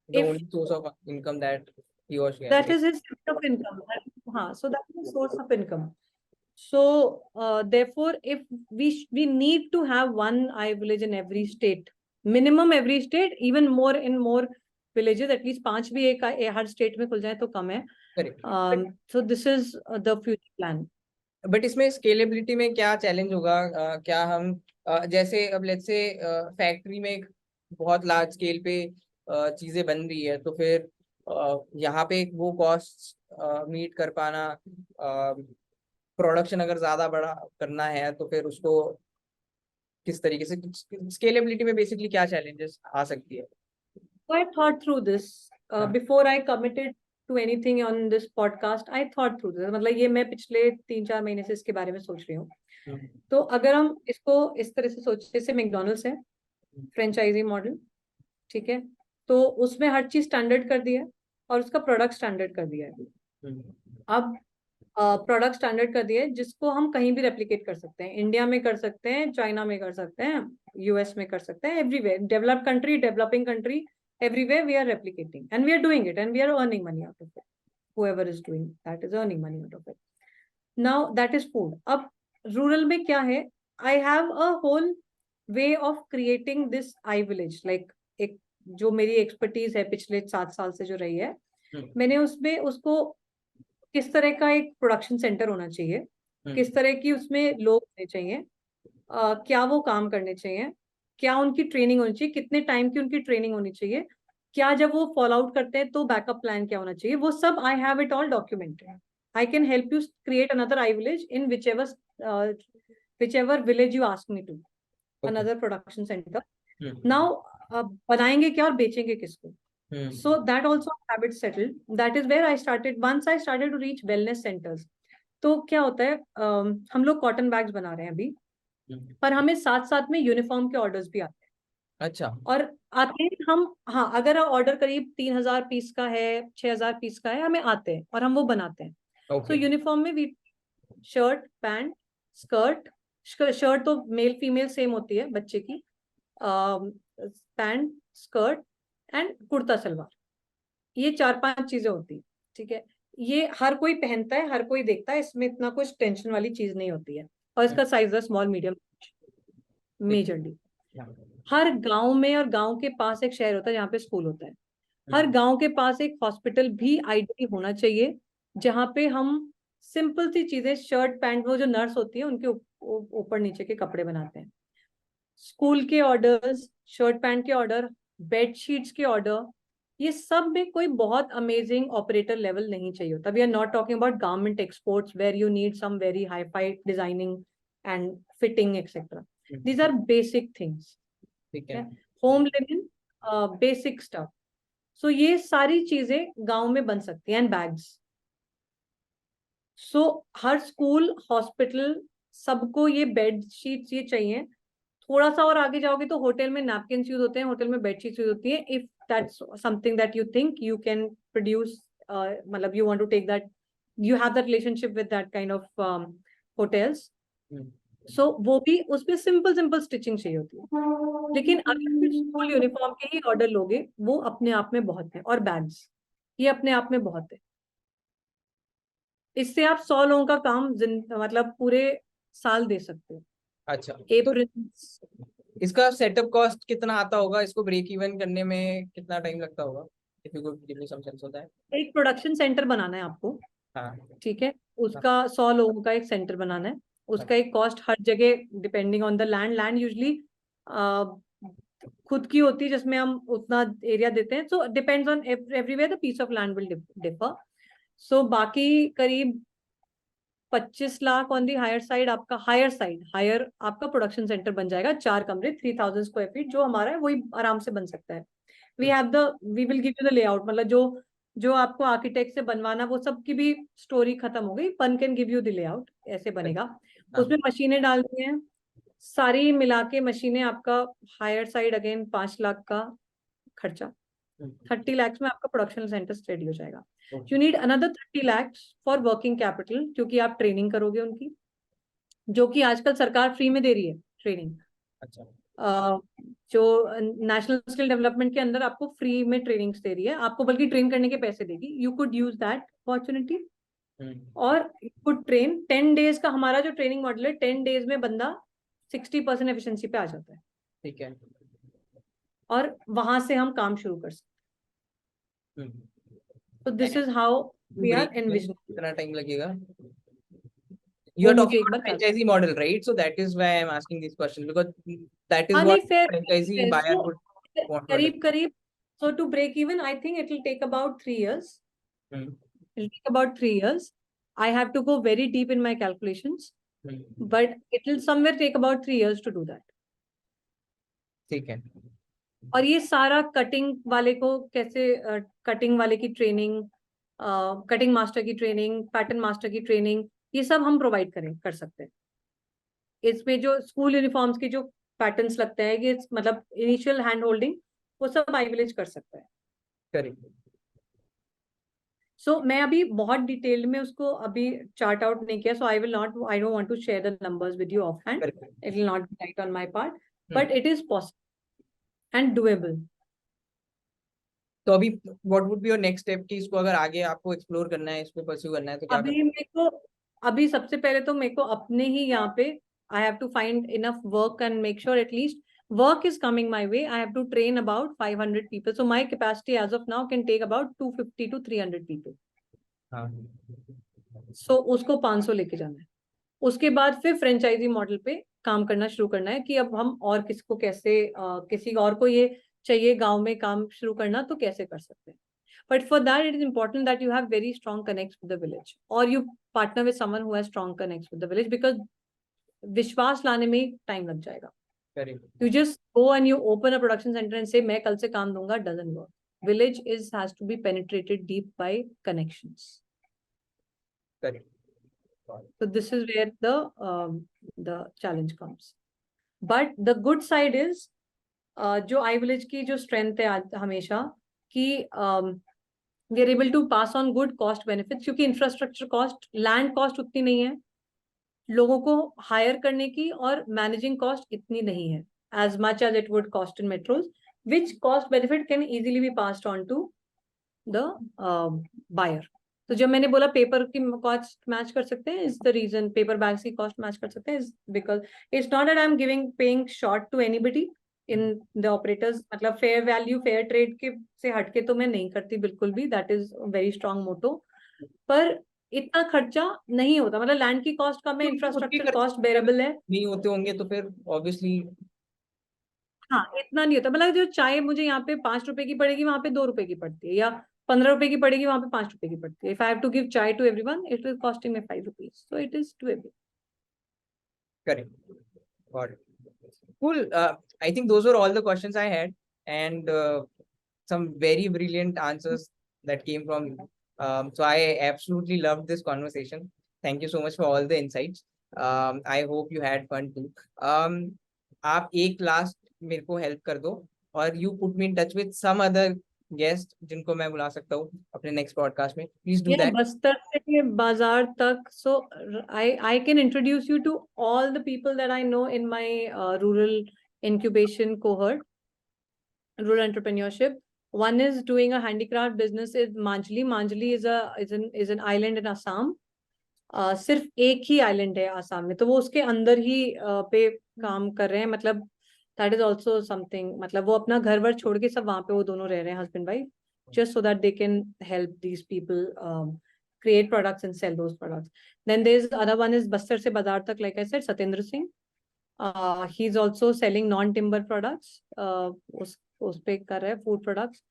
the if only source of income that he or she has. that is his source of income, so that is his source of income. So therefore, if we need to have one iVillage in every state, minimum every state, even more in more villages, at least 5 भी एक हर state में खुल जाए तो कम है. Correct. So this is the future plan. But इसमें scalability में क्या चैलेंज होगा? क्या हम जैसे अब लेट्स से फैक्ट्री में एक बहुत लार्ज स्केल पे चीजें बन रही है, तो फिर यहाँ पे वो कॉस्ट मीट कर पाना, प्रोडक्शन अगर ज्यादा बड़ा करना है तो फिर उसको किस तरीके से, स्केलेबिलिटी में बेसिकली क्या चैलेंजेस आ सकती है? So I thought through this before I committed to anything on this podcast. I thought through this. मतलब ये मैं पिछले 3-4 महीने से इसके बारे में सोच रही हूँ. तो अगर हम इसको इस तरह से सोचे, जैसे मैकडॉनल्ड्स है, फ्रेंचाइजी मॉडल, ठीक है, तो उसमें हर चीज स्टैंडर्ड कर दिया है और उसका प्रोडक्ट स्टैंडर्ड कर दिया है. अब प्रोडक्ट स्टैंडर्ड कर दिया है जिसको हम कहीं भी रेप्लिकेट कर सकते हैं. इंडिया में कर सकते हैं, चाइना में कर सकते हैं, यूएस में कर सकते हैं, everywhere, developed country, developing country, everywhere we are replicating and we are doing it and we are earning money out of it. Whoever is doing that is earning money out of it. Now that is food. अब rural में क्या है? I have a whole way of creating this iVillage. Like एक जो मेरी expertise है पिछले 7 साल से जो रही है, मैंने उसमें उसको किस तरह का एक प्रोडक्शन सेंटर होना चाहिए, किस तरह की उसमें लोग होने चाहिए, क्या वो काम करने चाहिए, क्या उनकी ट्रेनिंग होनी चाहिए, कितने टाइम की उनकी ट्रेनिंग होनी चाहिए, क्या जब वो फॉल आउट करते हैं तो बैकअप प्लान क्या होना चाहिए, वो सब I have it all documented. I can help you create another iVillage in whichever village you ask me to. Another production center. Now बनाएंगे क्या और बेचेंगे किसको? So that also I have it settled. That is where I started. Once I started to reach wellness centers. तो क्या होता है, हम लोग कॉटन बैग्स बना रहे हैं अभी, पर हमें साथ साथ में यूनिफॉर्म के ऑर्डर्स भी आते हैं. अच्छा. और आते हैं हम, हाँ, अगर ऑर्डर करीब 3000 पीस का है, 6000 पीस का है, हमें आते हैं और हम वो बनाते हैं. तो यूनिफॉर्म में भी शर्ट, पैंट, स्कर्ट, शर्ट तो मेल फीमेल सेम होती है बच्चे की, pant, skirt and kurta salwar, ये 4-5 चीजें होती है. ठीक है, ये हर कोई पहनता है, हर कोई देखता है, इसमें इतना कुछ टेंशन वाली चीज नहीं होती है. और इसका साइज है स्मॉल, मीडियम, मेजरली. हर गांव में और गांव के पास एक शहर होता है जहाँ पे स्कूल होता है. हर गांव के पास एक हॉस्पिटल भी आइडियली होना चाहिए जहाँ पे हम सिंपल सी चीजें, शर्ट पैंट, वो जो नर्स होती है उनके ऊपर नीचे के कपड़े बनाते हैं. स्कूल के ऑर्डर्स, शर्ट पैंट के ऑर्डर, बेडशीट्स के ऑर्डर, ये सब में कोई बहुत अमेजिंग ऑपरेटर लेवल नहीं चाहिए होता. We are not talking about garment exports where you need some very hi fi designing and fitting etcetera. These are basic things. ठीक है, home linen, basic stuff. So ये सारी चीजें गांव में बन सकती हैं. And bags. सो हर स्कूल, हॉस्पिटल, सबको ये बेड शीट्स ये चाहिए. थोड़ा सा और आगे जाओगे तो होटल में नैपकिन यूज होते हैं, होटल में बेड शीट्स यूज होती है. If that's something that you think you can produce, मतलब you want to take that, you have that relationship with that kind of hotels. So वो भी, उसमें सिंपल स्टिचिंग चाहिए होती है. लेकिन अगर फिर स्कूल यूनिफॉर्म के ही ऑर्डर लोगे, वो अपने आप में बहुत है. और बैग्स, ये अपने आप में बहुत है. इससे आप 100 लोगों का काम मतलब पूरे साल दे सकते हो. अच्छा. एप्रन्स. इसका सेटअप कॉस्ट कितना आता होगा? इसको ब्रेक इवन करने में कितना टाइम लगता होगा? If you could give me some sense of that. एक प्रोडक्शन सेंटर बनाना है आपको. हाँ. ठीक है, उसका 100 लोगों का एक सेंटर बनाना है. उसका एक कॉस्ट हर जगह depending on the land usually खुद की होती है जिसमें हम उतना एरिया देते हैं. So depends on everywhere the piece of land will differ. So बाकी करीब 25 lakh on the higher side, आपका हायर आपका प्रोडक्शन सेंटर बन जाएगा. 4 कमरे, 3000 स्क्वायर फीट जो हमारा है वही आराम से बन सकता है. We will give you the layout, मतलब जो जो आपको आर्किटेक्ट से बनवाना, वो सब की भी स्टोरी खत्म हो गई। पन can give you the layout, ऐसे बनेगा। उसमें मशीनें डालनी है, सारी मिला के मशीनें आपका हायर साइड अगेन 5 लाख का खर्चा, 30 lakhs में आपका प्रोडक्शन सेंटर रेडी हो जाएगा। You need another 30 lakhs for working capital, क्योंकि आप ट्रेनिंग करोगे उनकी, जो कि आजकल सरकार फ्री में दे रही है ट्रेनिंग। अच्छा, जो नेशनल स्किल डेवलपमेंट के अंदर आपको फ्री में ट्रेनिंग दे रही है, आपको बल्कि ट्रेन करने के पैसे देगी। You could use that opportunity, और यू कुड ट्रेन 10 days का। हमारा जो ट्रेनिंग मॉडल है, 10 days में बंदा 60% एफिशिएंसी पे आ जाता है। ठीक है। और वहां से हम काम शुरू कर सकते हैं। तो this is how we are envisioning. कितना टाइम लगेगा? You are वो talking मुझे एक about bar franchisee model, right? So that is why I'm asking this question, because that is हाँ what नहीं, fair franchisee है। buyer So would want to करीब understand. करीब, so to break even, I think it will take about 3 years. Hmm. It will take about 3 years. I have to go very deep in my calculations, Hmm. but it will somewhere take about 3 years to do that. ठीक है। और ये सारा cutting वाले को कैसे, cutting वाले की ट्रेनिंग, कटिंग मास्टर की ट्रेनिंग, पैटर्न मास्टर की ट्रेनिंग, ये सब हम प्रोवाइड कर सकते हैं। इसमें जो स्कूल यूनिफॉर्म्स की जो पैटर्न्स लगते हैं, कि मतलब इनिशियल हैंड होल्डिंग, वो सब iVillage कर सकता है। करेक्ट। सो मैं अभी बहुत डिटेल में उसको अभी चार्ट आउट नहीं किया, so I don't want to share the numbers with you off hand, it will not be right on my part, but it is possible and doable. तो अभी what would be your next step, कि इसको अगर आगे आपको explore करना है, इसको परस्यू करना है, तो क्या अभी मेरे को, अभी सबसे पहले तो मेरे को अपने ही यहाँ पे I have to find enough work and make sure एटलीस्ट work is coming my way. I have to train about 500 people. So my capacity as of now can take about 250 to 300 people. हाँ। So उसको 500 लेके जाना है। उसके बाद फिर franchise model पे काम करना शुरू करना है, कि अब हम और किसको कैसे, किसी और को ये चाहिए गांव में काम शुरू करना, तो कैसे कर सकते हैं। But for that, it is important that you have very strong connects with the village, or you partner with someone who has strong connects with the village, because विश्वास लाने में टाइम लग जाएगा। You just go and you open a production center and say मैं कल से काम दूंगा, doesn't work. Village has to be penetrated deep by connections. Correct. So this is where the challenge comes. But the good side is, जो iVillage की जो strength है हमेशा, कि we are able to pass on good cost benefits, क्योंकि infrastructure cost, land cost उतनी नहीं है, लोगों को हायर करने की और मैनेजिंग कॉस्ट इतनी नहीं है, as much as it would cost in metros, which cost benefit can easily be passed on to the buyer. तो जब मैंने बोला पेपर की कॉस्ट मैच कर सकते हैं, is the reason, paper bags की कॉस्ट मैच कर सकते हैं, is because it's not that I am giving paying short to anybody in the operators. मतलब फेयर वैल्यू, फेयर ट्रेड के से हटके तो मैं नहीं करती बिल्कुल भी, that is very strong motto. पर इतना खर्चा नहीं होता, मतलब लैंड की कॉस्ट कम है, इंफ्रास्ट्रक्चर कॉस्ट बेरेबल है, नहीं होते होंगे तो फिर ऑब्वियसली हाँ इतना नहीं होता। मतलब जो चाय मुझे यहाँ पे 5 रुपए की पड़ेगी, वहां पे 2 रुपए की पड़ती है, या 15 रुपए की पड़ेगी, वहां पे 5 रुपए की पड़ती है। If I have to give chai to everyone, it is costing me 5 rupees, so it is doable. Correct. Got it. Cool. I think those were all the questions I had, and some very brilliant answers that came from. So I absolutely loved this conversation. Thank you so much for all the insights. I hope you had fun too. आप एक last मेरे को help कर दो, और you put me in touch with some other guest जिनको मैं बुला सकता हूँ अपने नेक्स्ट पॉडकास्ट में। Please do that. बस्तर से बाजार तक, so I can introduce you to all the people that I know in my rural incubation cohort, rural entrepreneurship. One is doing a handicraft business in Manjli. Manjli is an island in Assam. सिर्फ एक ही island है आसाम में, तो वो उसके अंदर ही पे काम कर रहे हैं। मतलब दैट इज ऑल्सो समथिंग, मतलब वो अपना घर वर छोड़ के सब वहां पे वो दोनों रह रहे हैं, husband wife, just so that they can help these people create products and sell those products. Then there's other one is Bastar se Bazaar tak, like I said, Satyendra Singh. He's also selling non-timber products. उस पे कर रहा है food products.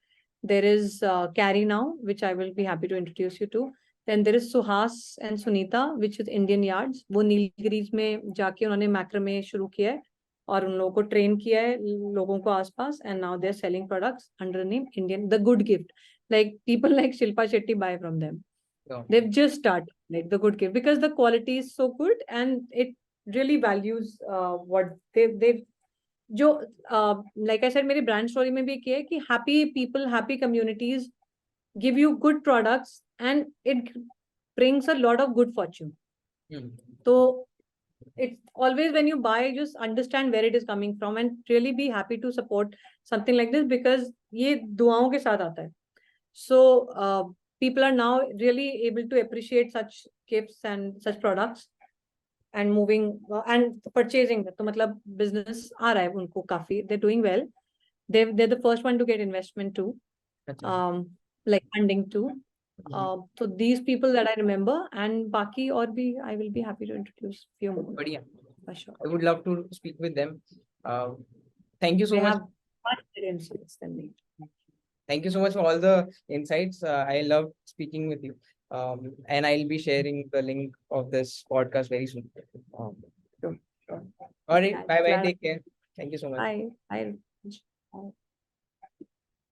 There is Carry Now, which I will be happy to introduce you to. Then there is Suhas and Sunita, which is Indian Yards. वो नीलगिरीज में जाके उन्होंने macrame शुरू किया है और उन लोगों को ट्रेन किया है लोगों को आसपास, and now they're selling products under the name Indian, The Good Gift. like people like Shilpa Shetty buy from them. So, They've just started, like the Good Kid, because the quality is so good and it really values what they've जो like I said मेरी brand story में भी किया है कि happy people, happy communities give you good products and it brings a lot of good fortune. So it's always when you buy, just understand where it is coming from and really be happy to support something like this because ये दुआओं के साथ आता है. So people are now really able to appreciate such gifts and such products and moving and purchasing. तो मतलब business आ रहा है उनको काफी. They're doing well. They're the first one to get investment too. Like funding too. So these people that I remember and Baki or be I will be happy to introduce few more. but yeah, For sure. I would love to speak with them. Thank you so They much. have much better insights than me. Thank you so much for all the insights. I loved speaking with you. And I'll be sharing the link of this podcast very soon. Sure. All right. Yeah, Bye bye. glad- Take care. Thank you so much. I